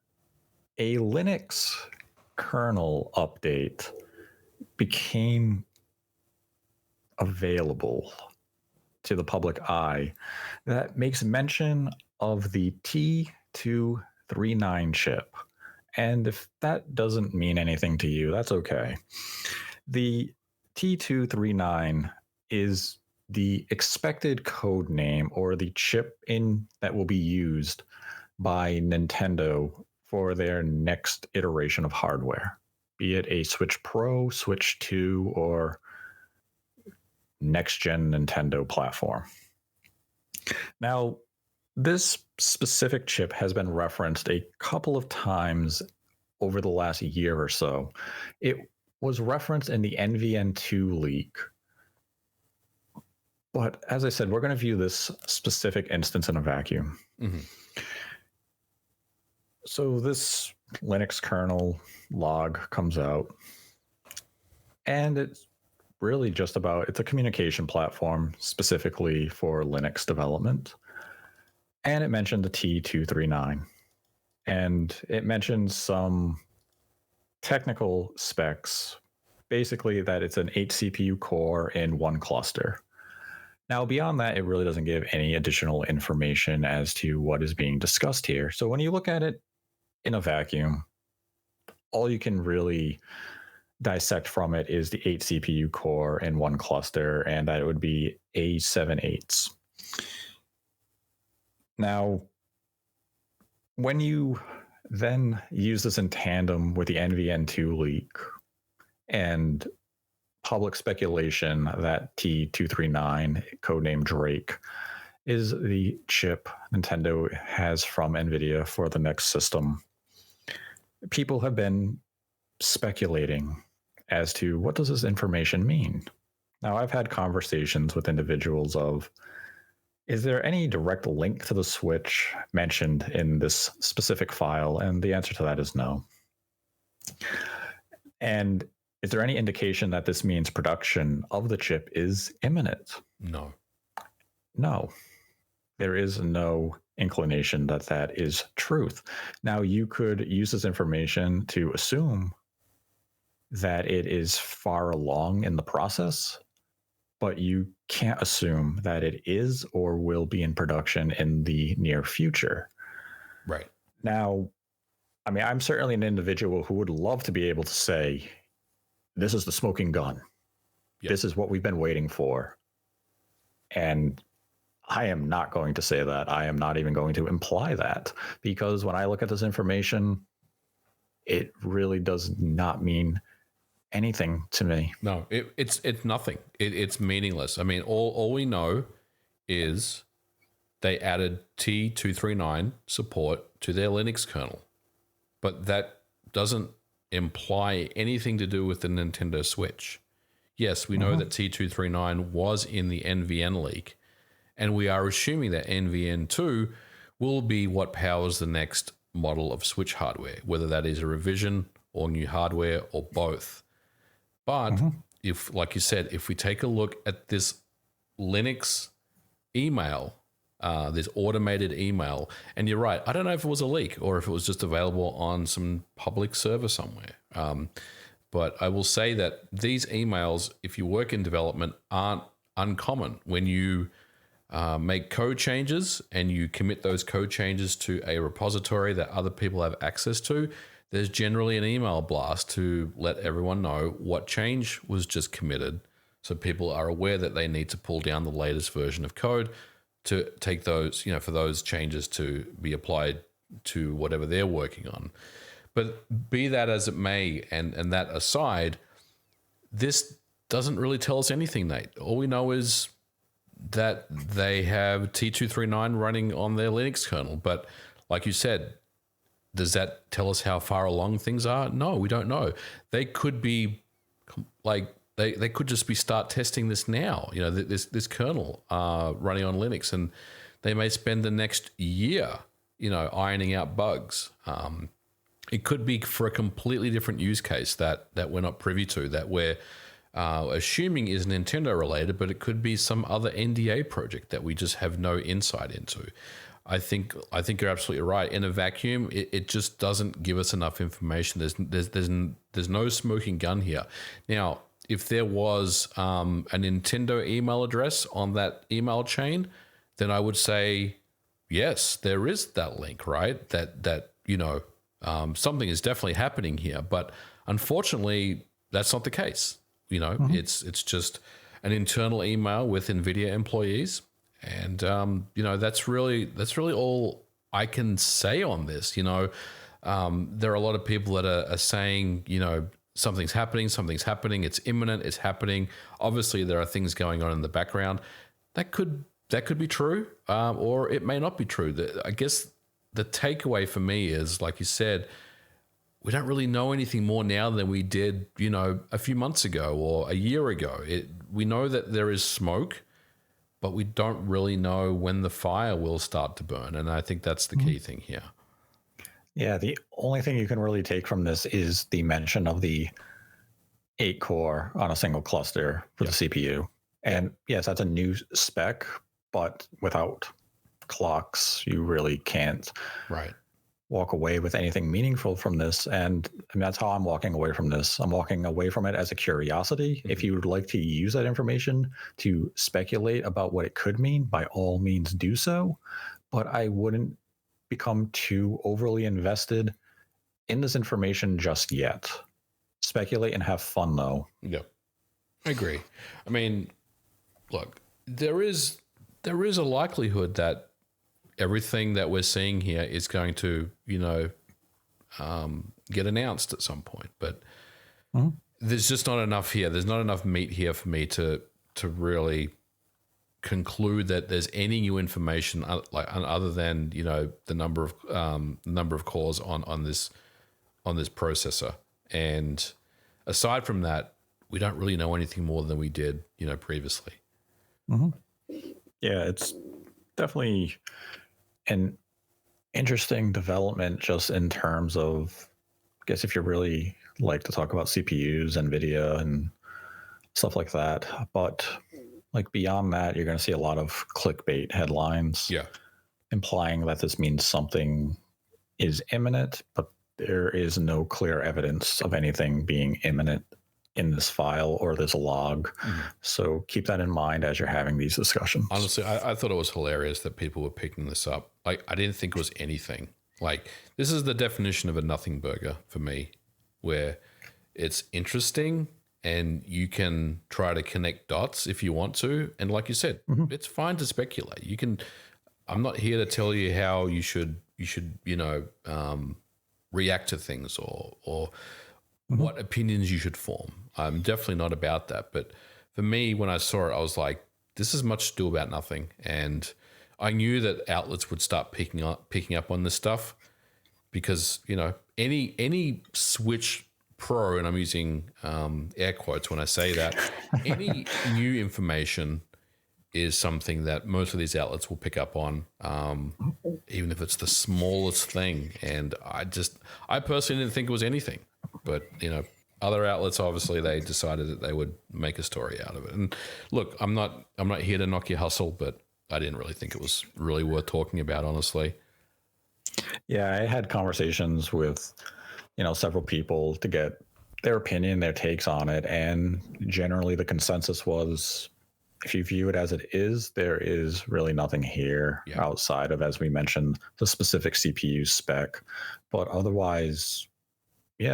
a Linux kernel update became available to the public eye that makes mention of the T239 chip. And if that doesn't mean anything to you, that's okay. The T239 is the expected code name or the chip that will be used by Nintendo for their next iteration of hardware, be it a Switch Pro, Switch 2, or next-gen Nintendo platform. Now, this specific chip has been referenced a couple of times over the last year or so. It was referenced in the NVN2 leak. But as I said, we're going to view this specific instance in a vacuum. Mm-hmm. So this Linux kernel log comes out, and it's really just about, it's a communication platform specifically for Linux development. And it mentioned the T239. And it mentions some technical specs, basically that it's an 8 CPU core in one cluster. Now, beyond that, it really doesn't give any additional information as to what is being discussed here. So when you look at it in a vacuum, all you can really dissect from it is the 8 CPU core in one cluster, and that it would be A78s. Now, when you then use this in tandem with the NVN2 leak and public speculation that T239, codenamed Drake, is the chip Nintendo has from Nvidia for the next system, people have been speculating as to what does this information mean. Now, I've had conversations with individuals of, is there any direct link to the Switch mentioned in this specific file? And the answer to that is no. And is there any indication that this means production of the chip is imminent? No. No. There is no inclination that that is truth. Now, you could use this information to assume that it is far along in the process, but you can't assume that it is or will be in production in the near future. Right. Now, I mean, I'm certainly an individual who would love to be able to say, this is the smoking gun. Yep. This is what we've been waiting for. And I am not going to say that. I am not even going to imply that, because when I look at this information, it really does not mean anything to me. No, it's nothing. It's meaningless. I mean, all we know is they added T239 support to their Linux kernel, but that doesn't imply anything to do with the Nintendo Switch. Yes, we know that T239 was in the NVN leak, and we are assuming that NVN2 will be what powers the next model of Switch hardware, whether that is a revision or new hardware or both. But if, like you said, if we take a look at this Linux email, this automated email, and you're right, I don't know if it was a leak or if it was just available on some public server somewhere. But I will say that these emails, if you work in development, aren't uncommon. When you make code changes and you commit those code changes to a repository that other people have access to, there's generally an email blast to let everyone know what change was just committed, so people are aware that they need to pull down the latest version of code to take those, for those changes to be applied to whatever they're working on. But be that as it may, and that aside, this doesn't really tell us anything, Nate. All we know is that they have T239 running on their Linux kernel. But like you said, does that tell us how far along things are? No, we don't know. They could be like, they could just be start testing this now, this kernel running on Linux, and they may spend the next year, ironing out bugs. It could be for a completely different use case that we're not privy to, that we're assuming is Nintendo related, but it could be some other NDA project that we just have no insight into. I think you're absolutely right. In a vacuum, it just doesn't give us enough information. There's no smoking gun here. Now, if there was a Nintendo email address on that email chain, then I would say yes, there is that link, right? That something is definitely happening here. But unfortunately, that's not the case. It's just an internal email with Nvidia employees. And, that's really all I can say on this. There are a lot of people that are saying, something's happening, it's imminent, it's happening. Obviously, there are things going on in the background. That could be true, or it may not be true. I guess the takeaway for me is, like you said, we don't really know anything more now than we did, a few months ago or a year ago. We know that there is smoke, but we don't really know when the fire will start to burn. And I think that's the key thing here. Yeah, the only thing you can really take from this is the mention of the 8 core on a single cluster for the CPU. And yes, that's a new spec, but without clocks, you really can't walk away with anything meaningful from this. And that's how I'm walking away from this. I'm walking away from it as a curiosity. If you would like to use that information to speculate about what it could mean, by all means do so. But I wouldn't become too overly invested in this information just yet. Speculate and have fun, though. Yep, I agree. I mean, look, there is a likelihood that everything that we're seeing here is going to, get announced at some point. But there's just not enough here. There's not enough meat here for me to really conclude that there's any new information other than the number of cores on this processor. And aside from that, we don't really know anything more than we did previously. Yeah, it's definitely an interesting development just in terms of, I guess, if you really like to talk about CPUs, Nvidia, and stuff like that. But like beyond that, you're going to see a lot of clickbait headlines, implying that this means something is imminent, but there is no clear evidence of anything being imminent in this file or this log. So keep that in mind as you're having these discussions. Honestly, I thought it was hilarious that people were picking this up. Like, I didn't think it was anything. Like, this is the definition of a nothing burger for me, where it's interesting and you can try to connect dots if you want to. And like you said, it's fine to speculate. I'm not here to tell you how you should react to things or what opinions you should form. I'm definitely not about that. But for me, when I saw it, I was like, this is much ado about nothing. And I knew that outlets would start picking up on this stuff because, any Switch Pro, and I'm using air quotes when I say that, any new information is something that most of these outlets will pick up on, even if it's the smallest thing. And I personally didn't think it was anything, but other outlets, obviously, they decided that they would make a story out of it. And look, I'm not here to knock your hustle, but I didn't really think it was really worth talking about, honestly. Yeah, I had conversations with, several people to get their opinion, their takes on it. And generally the consensus was, if you view it as it is, there is really nothing here outside of, as we mentioned, the specific CPU spec. But otherwise,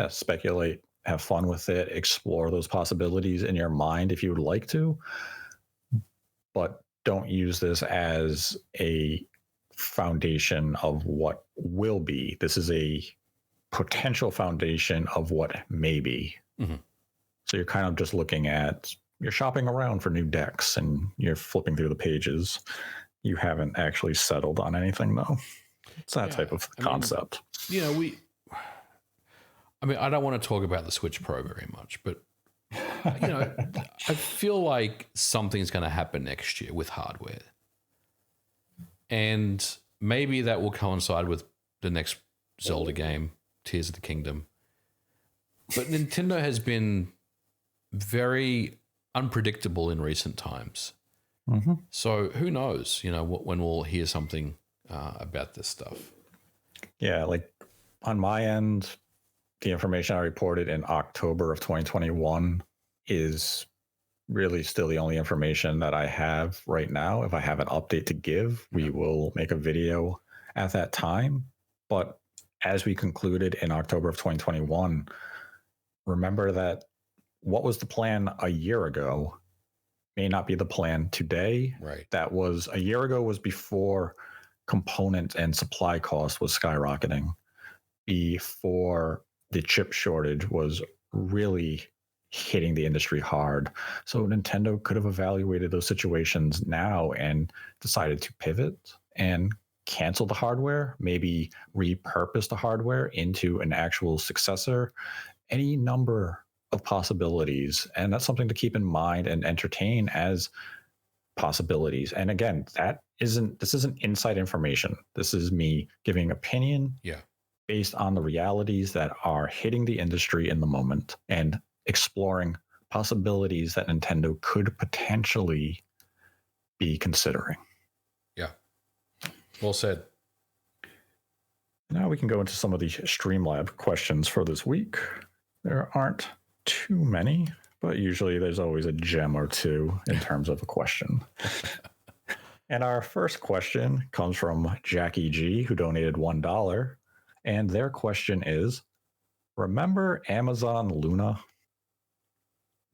speculate, have fun with it, explore those possibilities in your mind if you would like to. But don't use this as a foundation of what will be. This is a potential foundation of what may be. So you're kind of just looking at, you're shopping around for new decks and you're flipping through the pages. You haven't actually settled on anything, though. It's that type of concept. I don't want to talk about the Switch Pro very much, but I feel like something's going to happen next year with hardware. And maybe that will coincide with the next Zelda game, Tears of the Kingdom. But Nintendo has been very unpredictable in recent times. So who knows, when we'll hear something about this stuff. Yeah, like on my end, the information I reported in October of 2021 is really still the only information that I have right now. If I have an update to give, we will make a video at that time. But as we concluded in October of 2021, remember that what was the plan a year ago may not be the plan today. Right. That was a year ago, was before component and supply cost was skyrocketing, before the chip shortage was really hitting the industry hard. So Nintendo could have evaluated those situations now and decided to pivot and cancel the hardware, maybe repurpose the hardware into an actual successor, any number of possibilities. And that's something to keep in mind and entertain as possibilities. And again, this isn't inside information. This is me giving opinion based on the realities that are hitting the industry in the moment and exploring possibilities that Nintendo could potentially be considering. Yeah. Well said. Now we can go into some of the StreamLabs questions for this week. There aren't too many, but usually there's always a gem or two in terms of a question. And our first question comes from Jackie G, who donated $1. And their question is, remember Amazon Luna?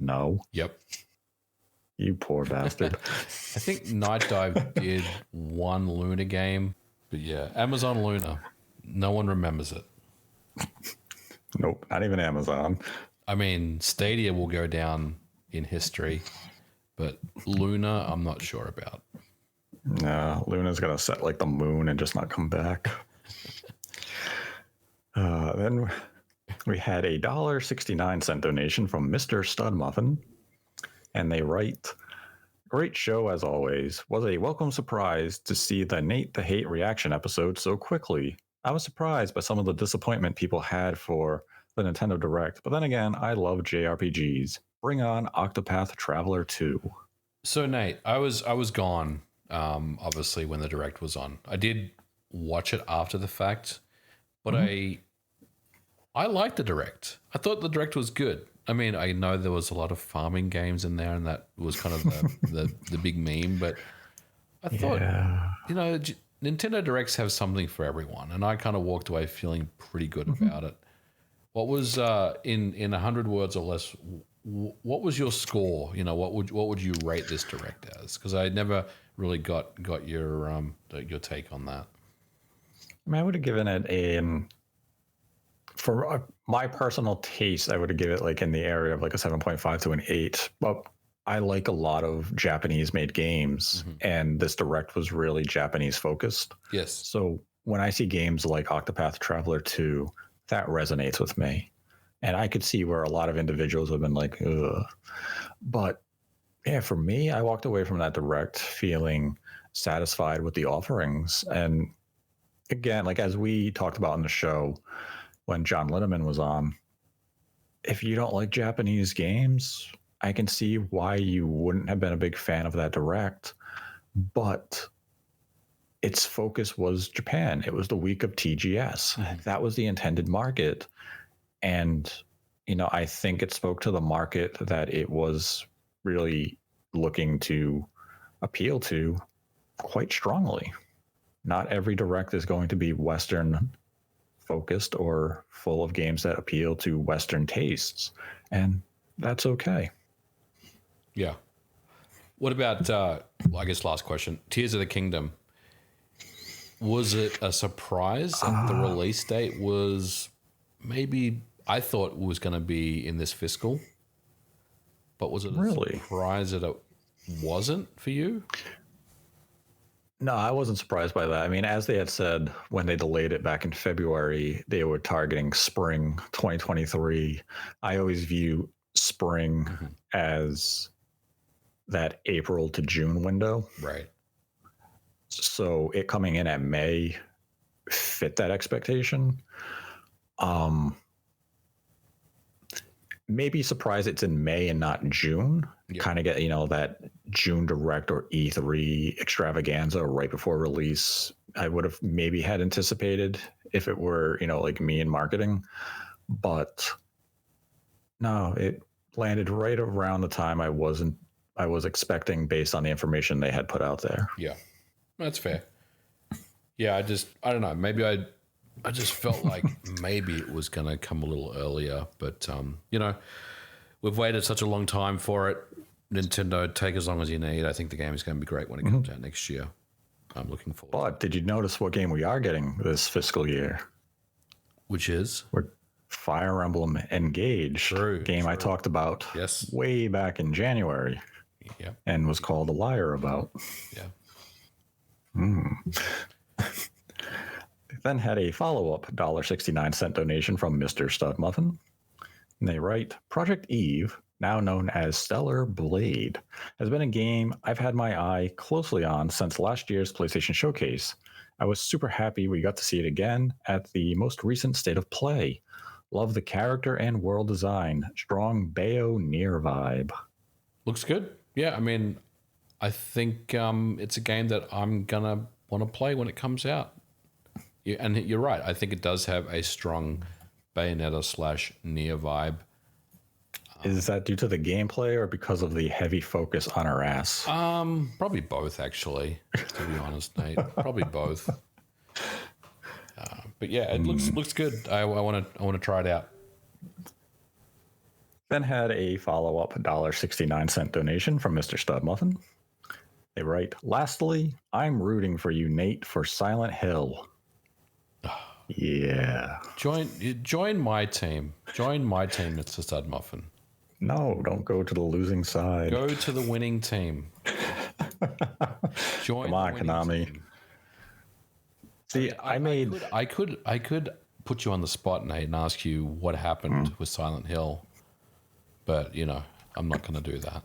No. Yep. You poor bastard. I think Night Dive did one Luna game, but yeah, Amazon Luna. No one remembers it. Nope, not even Amazon. I mean, Stadia will go down in history, but Luna, I'm not sure about. No, Luna's going to set like the moon and just not come back. Then we had a $1.69 donation from Mr. Stud Muffin, and they write, great show as always. Was a welcome surprise to see the Nate the Hate reaction episode so quickly. I was surprised by some of the disappointment people had for the Nintendo Direct, but then again, I love JRPGs. Bring on Octopath Traveler 2. So Nate, I was gone, obviously, when the Direct was on. I did watch it after the fact, but I liked the Direct. I thought the Direct was good. I mean, I know there was a lot of farming games in there, and that was kind of the big meme, but I thought, Nintendo Directs have something for everyone, and I kind of walked away feeling pretty good about it. What was in 100 words or less? What was your score? What would you rate this Direct as? Because I never really got your take on that. I mean, I would have given it for my personal taste, I would have given it like in the area of like a 7.5 to an 8. But I like a lot of Japanese made games, and this Direct was really Japanese focused. Yes. So when I see games like Octopath Traveler 2, that resonates with me. And I could see where a lot of individuals have been like, ugh. But yeah, for me, I walked away from that Direct feeling satisfied with the offerings. And again, like as we talked about in the show when John Linneman was on, if you don't like Japanese games, I can see why you wouldn't have been a big fan of that Direct. But its focus was Japan. It was the week of TGS. That was the intended market. And, I think it spoke to the market that it was really looking to appeal to quite strongly. Not every Direct is going to be Western focused or full of games that appeal to Western tastes. And that's okay. Yeah. What about, I guess last question, Tears of the Kingdom? Was it a surprise that the release date was maybe, I thought it was going to be in this fiscal, but was it a surprise that it wasn't for you? No, I wasn't surprised by that. I mean, as they had said when they delayed it back in February, they were targeting spring 2023. I always view spring as that April to June window. Right. So it coming in at May fit that expectation. Maybe surprised it's in May and not June. Yep. Kind of get, that June Direct or E3 extravaganza right before release. I would have maybe had anticipated if it were, like me in marketing. But no, it landed right around the time I was expecting based on the information they had put out there. Yeah. That's fair. Yeah, I don't know. Maybe I just felt like maybe it was going to come a little earlier, but we've waited such a long time for it. Nintendo, take as long as you need. I think the game is going to be great when it comes out next year. I'm looking forward. But did you notice what game we are getting this fiscal year? Which is? We're Fire Emblem Engage. True. Game I talked about way back in January. Yeah. And was called a liar about. Yeah. Then had a follow-up $1.69 donation from Mr. Stud Muffin. And they write, Project Eve, now known as Stellar Blade, has been a game I've had my eye closely on since last year's PlayStation Showcase. I was super happy we got to see it again at the most recent State of Play. Love the character and world design. Strong Bayo-Near vibe. Looks good. Yeah, I mean, I think it's a game that I'm going to want to play when it comes out. Yeah, and you're right. I think it does have a strong Bayonetta/Near vibe. Is that due to the gameplay or because of the heavy focus on her ass? Probably both, actually, to be honest, Nate. Probably both. But yeah, it looks good. I want to try it out. Then had a follow-up $1.69 donation from Mr. Stud Muffin. They write, lastly, I'm rooting for you, Nate, for Silent Hill. Yeah. Join my team. Join my team, Mr. Stud Muffin. No, don't go to the losing side. Go to the winning team. Join. Come on, Konami. Team. See, I could put you on the spot, Nate, and ask you what happened with Silent Hill, but I'm not going to do that.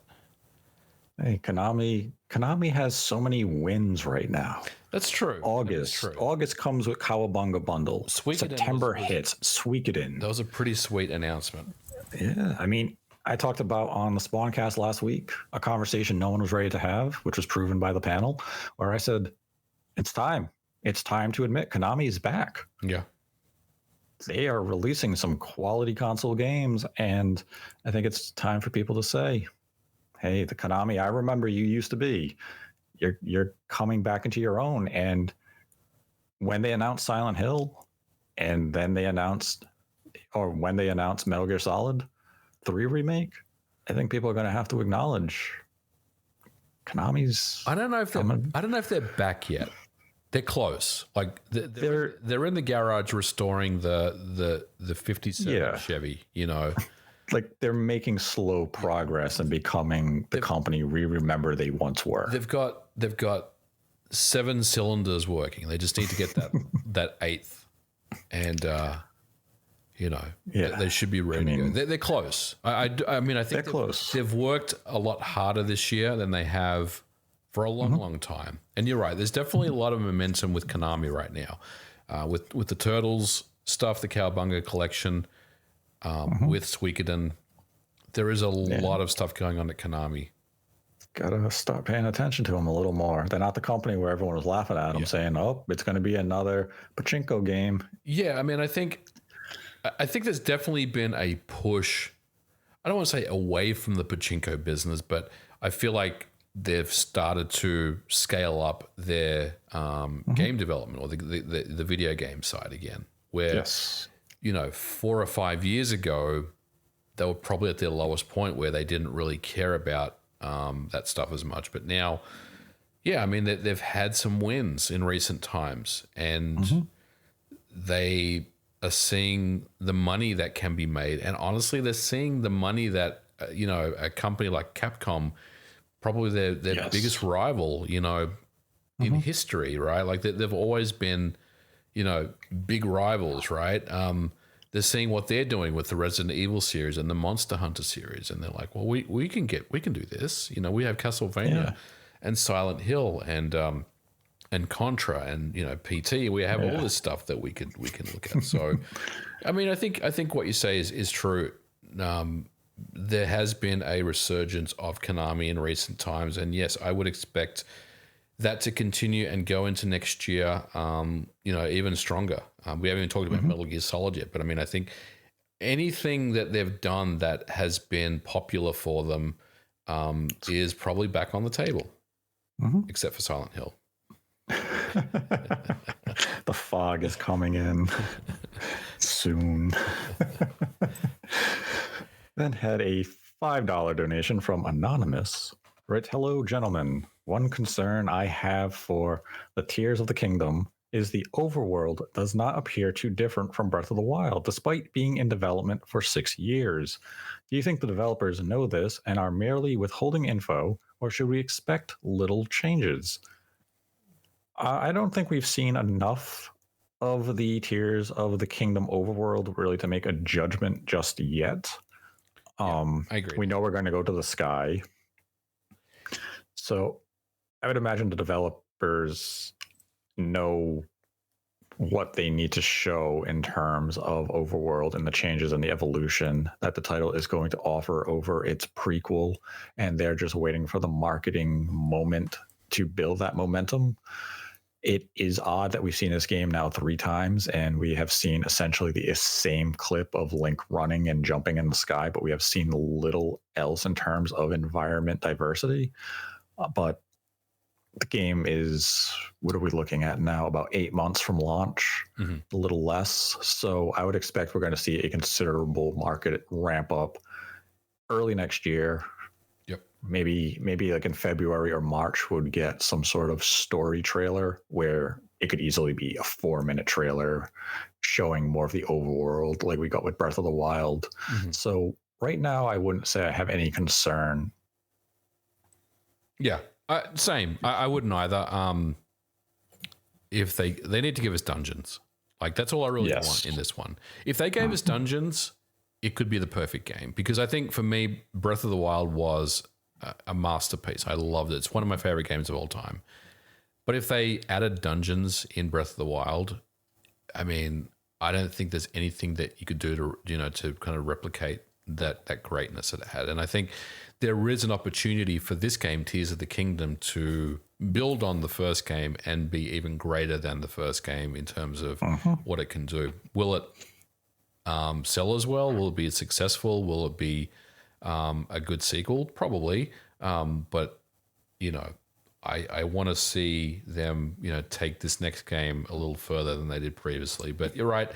Hey, Konami has so many wins right now. That's true. August comes with Cowabunga bundle. September hits Suikoden. That was a pretty sweet announcement. Yeah, I mean, I talked about on the Spawncast last week a conversation no one was ready to have, which was proven by the panel, where I said, it's time. It's time to admit Konami is back. Yeah. They are releasing some quality console games, and I think it's time for people to say, hey, the Konami I remember you used to be, you're coming back into your own. And when they announced Silent Hill, and then when they announced Metal Gear Solid 3 remake, I think people are going to have to acknowledge Konami's. I don't know if they're back yet. They're close. Like they're in the garage restoring the 57 Chevy. Like they're making slow progress and becoming the company we remember they once were. They've got 7 cylinders working. They just need to get that 8th, and they should be ready to go. They're close. I mean, I think they're close. They've worked a lot harder this year than they have for a long time. And you're right. There's definitely a lot of momentum with Konami right now, with the Turtles stuff, the Cowabunga collection. With Suikoden, there is a lot of stuff going on at Konami. Gotta start paying attention to them a little more. They're not the company where everyone was laughing at them, saying, "Oh, it's going to be another pachinko game." Yeah, I mean, I think there's definitely been a push. I don't want to say away from the pachinko business, but I feel like they've started to scale up their game development or the video game side again, where. Yes. 4 or 5 years ago, they were probably at their lowest point where they didn't really care about that stuff as much. But now, I mean, they've had some wins in recent times, and they are seeing the money that can be made. And honestly, they're seeing the money that, a company like Capcom, probably their biggest rival, in history, right? Like they've always been... big rivals, right? They're seeing what they're doing with the Resident Evil series and the Monster Hunter series, and they're like, well, we can do this. We have Castlevania and Silent Hill and Contra and PT. We have all this stuff that we can look at. So, I mean, I think what you say is true. There has been a resurgence of Konami in recent times, and yes, I would expect that to continue and go into next year, even stronger. We haven't even talked about Metal Gear Solid yet, but I mean, I think anything that they've done that has been popular for them is probably back on the table, except for Silent Hill. The fog is coming in soon. Then had a $5 donation from Anonymous. Right, hello, gentlemen. One concern I have for the Tears of the Kingdom is the overworld does not appear too different from Breath of the Wild, despite being in development for 6 years. Do you think the developers know this and are merely withholding info, or should we expect little changes? I don't think we've seen enough of the Tears of the Kingdom overworld really to make a judgment just yet. I agree. We know we're going to go to the sky. So I would imagine the developers know what they need to show in terms of overworld and the changes and the evolution that the title is going to offer over its prequel, and they're just waiting for the marketing moment to build that momentum. It is odd that we've seen this game now 3 times, and we have seen essentially the same clip of Link running and jumping in the sky, but we have seen little else in terms of environment diversity. But the game is, what are we looking at now? About 8 months from launch, a little less. So I would expect we're going to see a considerable market ramp up early next year. Yep. Maybe like in February or March would get some sort of story trailer where it could easily be a 4-minute trailer showing more of the overworld like we got with Breath of the Wild. So right now I wouldn't say I have any concern. Yeah. Same. I wouldn't either. If they need to give us dungeons, like that's all I really want in this one. If they gave us dungeons, it could be the perfect game, because I think for me, Breath of the Wild was a masterpiece. I loved it. It's one of my favorite games of all time. But if they added dungeons in Breath of the Wild, I mean, I don't think there's anything that you could do to kind of replicate that greatness that it had. And I think there is an opportunity for this game, Tears of the Kingdom, to build on the first game and be even greater than the first game in terms of what it can do. Will it sell as well? Will it be successful? Will it be a good sequel? Probably. But, I want to see them, take this next game a little further than they did previously. But you're right.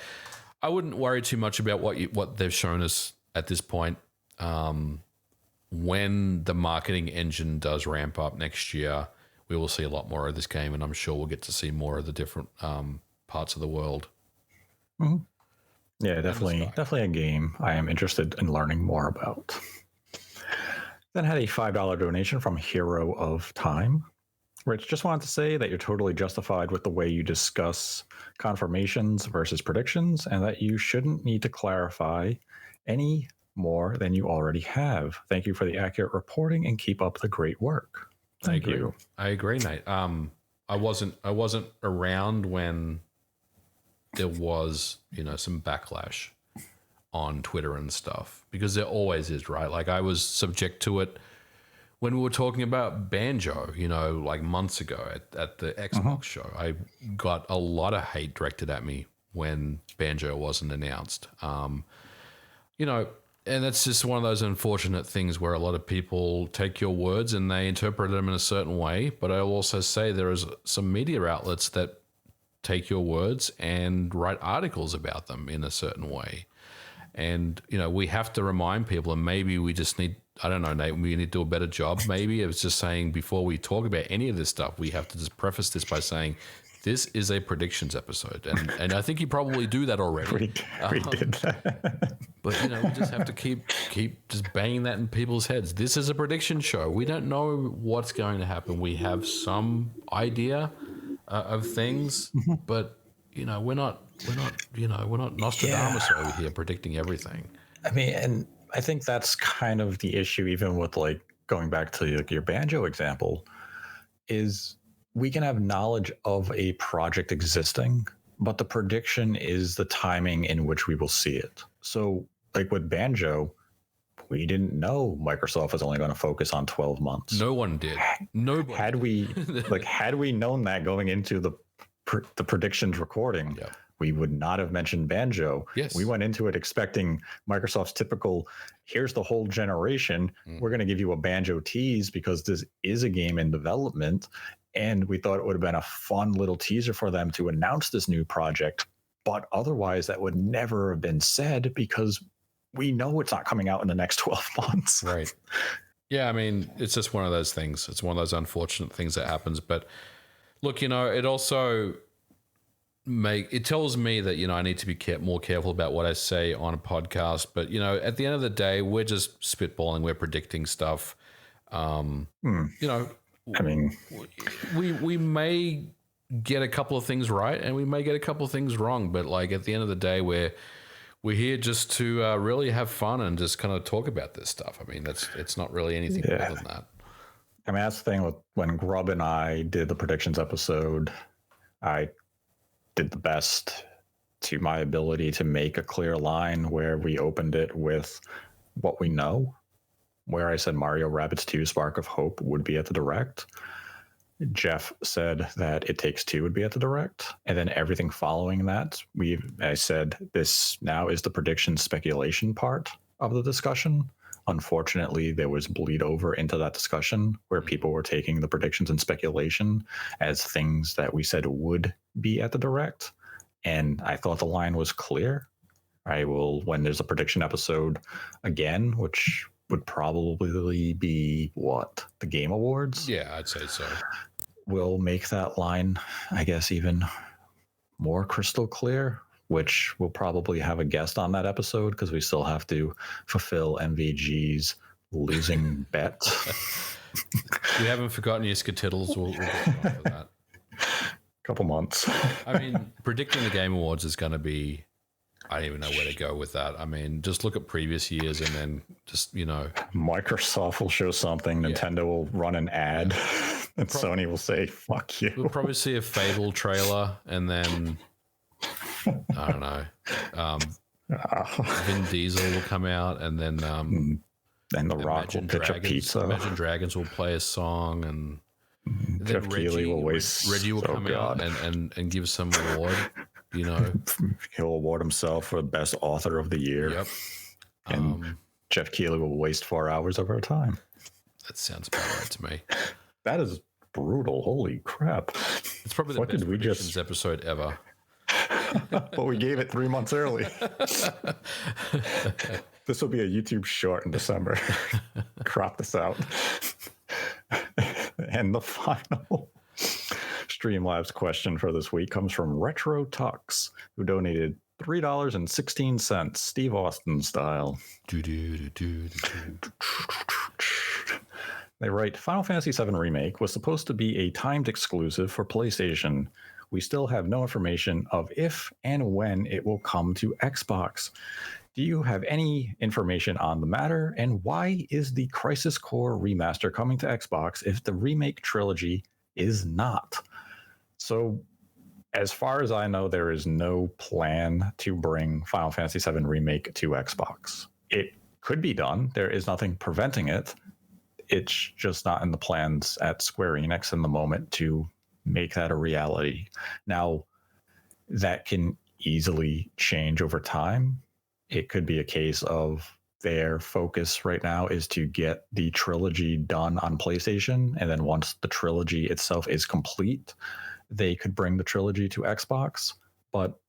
I wouldn't worry too much about what they've shown us at this point. When the marketing engine does ramp up next year, we will see a lot more of this game, and I'm sure we'll get to see more of the different parts of the world. Yeah, definitely a game I am interested in learning more about. Then had a $5 donation from Hero of Time. Rich, just wanted to say that you're totally justified with the way you discuss confirmations versus predictions, and that you shouldn't need to clarify any more than you already have. Thank you for the accurate reporting and keep up the great work. Thank you. I agree, mate. I wasn't around when there was, some backlash on Twitter and stuff, because there always is, right? Like I was subject to it when we were talking about Banjo, like months ago at the Xbox show. I got a lot of hate directed at me when Banjo wasn't announced. And that's just one of those unfortunate things where a lot of people take your words and they interpret them in a certain way. But I'll also say there is some media outlets that take your words and write articles about them in a certain way. And, we have to remind people, and maybe we just need, I don't know, Nate, we need to do a better job. Maybe it's just saying before we talk about any of this stuff, we have to just preface this by saying, this is a predictions episode. And I think you probably do that already. We did that. But, we just have to keep just banging that in people's heads. This is a prediction show. We don't know what's going to happen. We have some idea of things, but, we're not Nostradamus over here predicting everything. I mean, and I think that's kind of the issue, even with like going back to like your Banjo example, is we can have knowledge of a project existing, but the prediction is the timing in which we will see it. So like with Banjo, we didn't know Microsoft was only going to focus on 12 months. No one did. Nobody. Had we known that going into the predictions recording, we would not have mentioned Banjo. Yes. We went into it expecting Microsoft's typical, here's the whole generation. We're going to give you a Banjo tease because this is a game in development. And we thought it would have been a fun little teaser for them to announce this new project. But otherwise, that would never have been said because we know it's not coming out in the next 12 months. Right. Yeah, I mean, it's just one of those things. It's one of those unfortunate things that happens. But look, it also it tells me that, I need to be more careful about what I say on a podcast. But, at the end of the day, we're just spitballing. We're predicting stuff. I mean, we may get a couple of things right, and we may get a couple of things wrong. But like at the end of the day, we're here just to really have fun and just kind of talk about this stuff. I mean, it's not really anything more than that. I mean, that's the thing with when Grubb and I did the predictions episode, I did the best to my ability to make a clear line where we opened it with what we know, where I said Mario Rabbids 2 Spark of Hope would be at the Direct. Jeff said that It Takes Two would be at the Direct. And then everything following that, I said this now is the prediction speculation part of the discussion. Unfortunately, there was bleed over into that discussion where people were taking the predictions and speculation as things that we said would be at the Direct. And I thought the line was clear. I will, when there's a prediction episode again, which would probably be the Game Awards? Yeah, I'd say so. We'll make that line, I guess, even more crystal clear, which we'll probably have a guest on that episode because we still have to fulfill MVG's losing bet. We haven't forgotten your skatittles. We'll get off of that. Couple months. I mean, predicting the Game Awards is going to be, I don't even know where to go with that. I mean, just look at previous years and then just, Microsoft will show something, Nintendo will run an ad, and Sony will say, fuck you. We'll probably see a Fable trailer and then, I don't know, Vin Diesel will come out and then... and The Rock will pitch a pizza. Imagine Dragons will play a song and... Jeff Keighley will waste. Reggie will come out and give some award. He'll award himself for best author of the year. Yep. And Jeff Keighley will waste 4 hours of our time. That sounds about right to me. That is brutal. Holy crap! It's probably the best predictions episode ever. Well, we gave it 3 months early. This will be a YouTube short in December. Crop this out. And the final StreamLabs question for this week comes from Retro Tux, who donated $3.16, Steve Austin style. They write, Final Fantasy VII Remake was supposed to be a timed exclusive for PlayStation. We still have no information of if and when it will come to Xbox. Do you have any information on the matter? And why is the Crisis Core remaster coming to Xbox if the remake trilogy is not? So, as far as I know, there is no plan to bring Final Fantasy VII Remake to Xbox. It could be done. There is nothing preventing it. It's just not in the plans at Square Enix in the moment to make that a reality. Now, that can easily change over time. It could be a case of their focus right now is to get the trilogy done on PlayStation. And then once the trilogy itself is complete, they could bring the trilogy to Xbox. But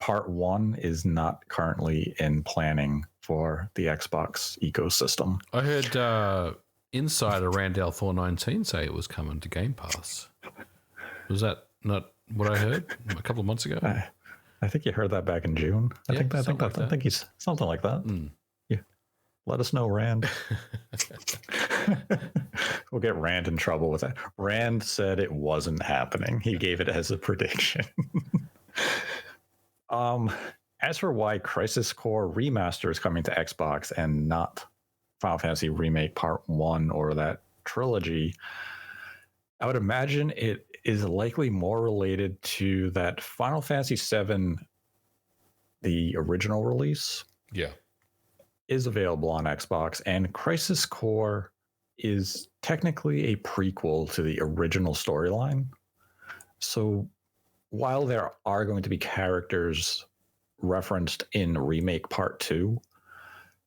part one is not currently in planning for the Xbox ecosystem. I heard Insider Randall Thor 19 say it was coming to Game Pass. Was that not what I heard a couple of months ago? I think you heard that back in June. I think he's something like that. Yeah. Let us know, Rand. We'll get Rand in trouble with that. Rand said it wasn't happening. He gave it as a prediction. As for why Crisis Core Remaster is coming to Xbox and not Final Fantasy Remake Part 1 or that trilogy, I would imagine it is likely more related to that Final Fantasy VII, the original release, is available on Xbox, and Crisis Core is technically a prequel to the original storyline. So while there are going to be characters referenced in Remake Part 2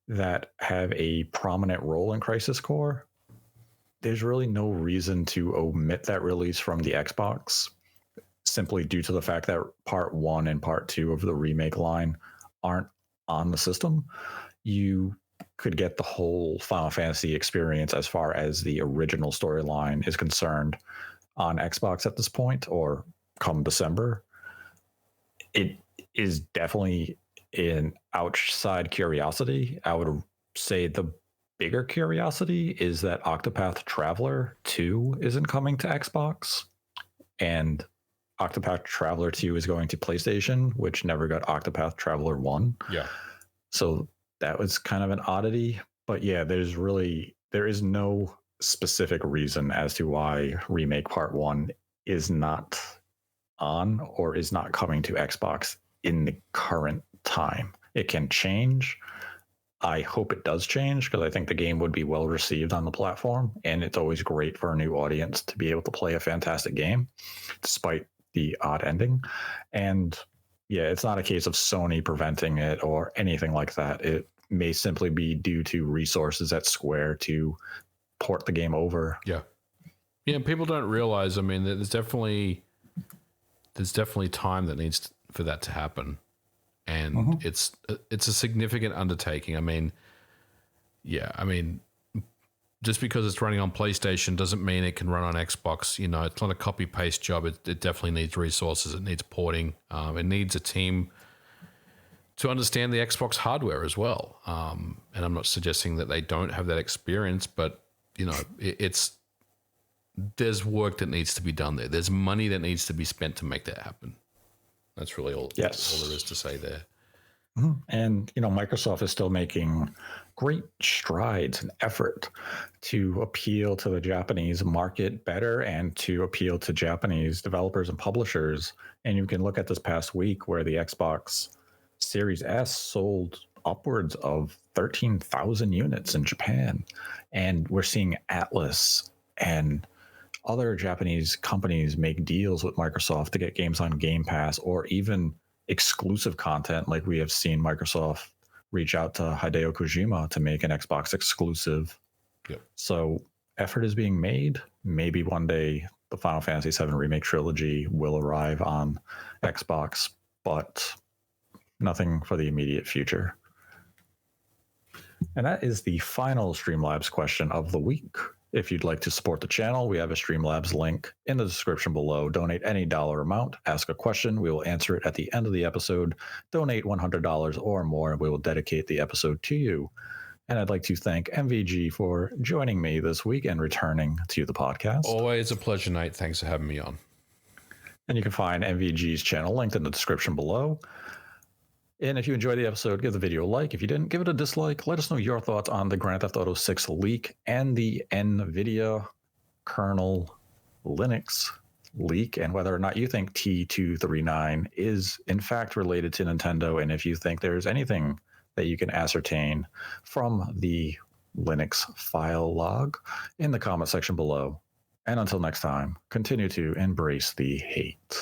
that have a prominent role in Crisis Core, there's really no reason to omit that release from the Xbox, simply due to the fact that Part 1 and Part 2 of the remake line aren't on the system. You could get the whole Final Fantasy experience as far as the original storyline is concerned on Xbox at this point, or come December. It is definitely an outside curiosity. I would say the bigger curiosity is that Octopath Traveler 2 isn't coming to Xbox. And Octopath Traveler 2 is going to PlayStation, which never got Octopath Traveler 1. Yeah. So that was kind of an oddity. But yeah, there is no specific reason as to why Remake Part 1 is not on or is not coming to Xbox in the current time. It can change. I hope it does change because I think the game would be well received on the platform, and it's always great for a new audience to be able to play a fantastic game despite the odd ending. And yeah, it's not a case of Sony preventing it or anything like that. It may simply be due to resources at Square to port the game over. Yeah. Yeah, people don't realize, I mean, there's definitely time that needs for that to happen. And it's a significant undertaking. I mean, yeah, I mean, just because it's running on PlayStation doesn't mean it can run on Xbox. You know, it's not a copy-paste job. It definitely needs resources. It needs porting. It needs a team to understand the Xbox hardware as well. And I'm not suggesting that they don't have that experience, but, you know, there's work that needs to be done there. There's money that needs to be spent to make that happen. That's really all there is to say there. And, you know, Microsoft is still making great strides and effort to appeal to the Japanese market better and to appeal to Japanese developers and publishers. And you can look at this past week where the Xbox Series S sold upwards of 13,000 units in Japan. And we're seeing Atlas and other Japanese companies make deals with Microsoft to get games on Game Pass or even exclusive content, like we have seen Microsoft reach out to Hideo Kojima to make an Xbox exclusive. Yep. So effort is being made. Maybe one day the Final Fantasy VII Remake trilogy will arrive on Xbox, but nothing for the immediate future. And that is the final StreamLabs question of the week. If you'd like to support the channel, we have a StreamLabs link in the description below. Donate any dollar amount, ask a question, we will answer it at the end of the episode. Donate $100 or more, and we will dedicate the episode to you. And I'd like to thank MVG for joining me this week and returning to the podcast. Always a pleasure, Nate. Thanks for having me on. And you can find MVG's channel linked in the description below. And if you enjoyed the episode, give the video a like. If you didn't, give it a dislike. Let us know your thoughts on the Grand Theft Auto 6 leak and the Nvidia kernel Linux leak, and whether or not you think T239 is in fact related to Nintendo, and if you think there's anything that you can ascertain from the Linux file log in the comment section below. And until next time, continue to embrace the hate.